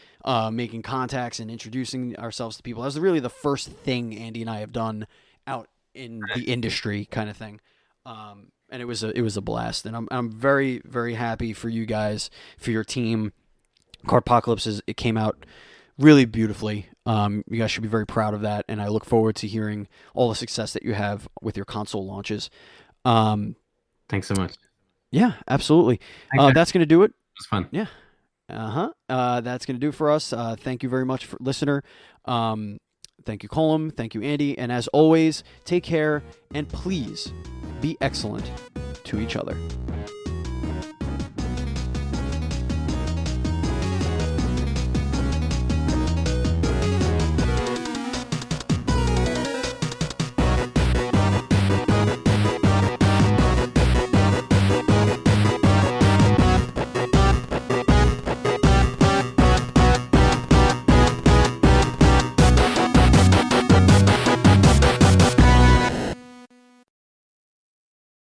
making contacts and introducing ourselves to people. That was really the first thing Andy and I have done out in the industry, kind of thing. And it was a blast, and I'm very, very happy for you guys, for your team. Cardpocalypse it came out really beautifully. You guys should be very proud of that, and I look forward to hearing all the success that you have with your console launches. Thanks so much. Yeah, absolutely. Thanks, That's going to do it. It was fun. Yeah. That's going to do it for us. Thank you very much, listener. Thank you, Colm. Thank you, Andy. And as always, take care, and please be excellent to each other.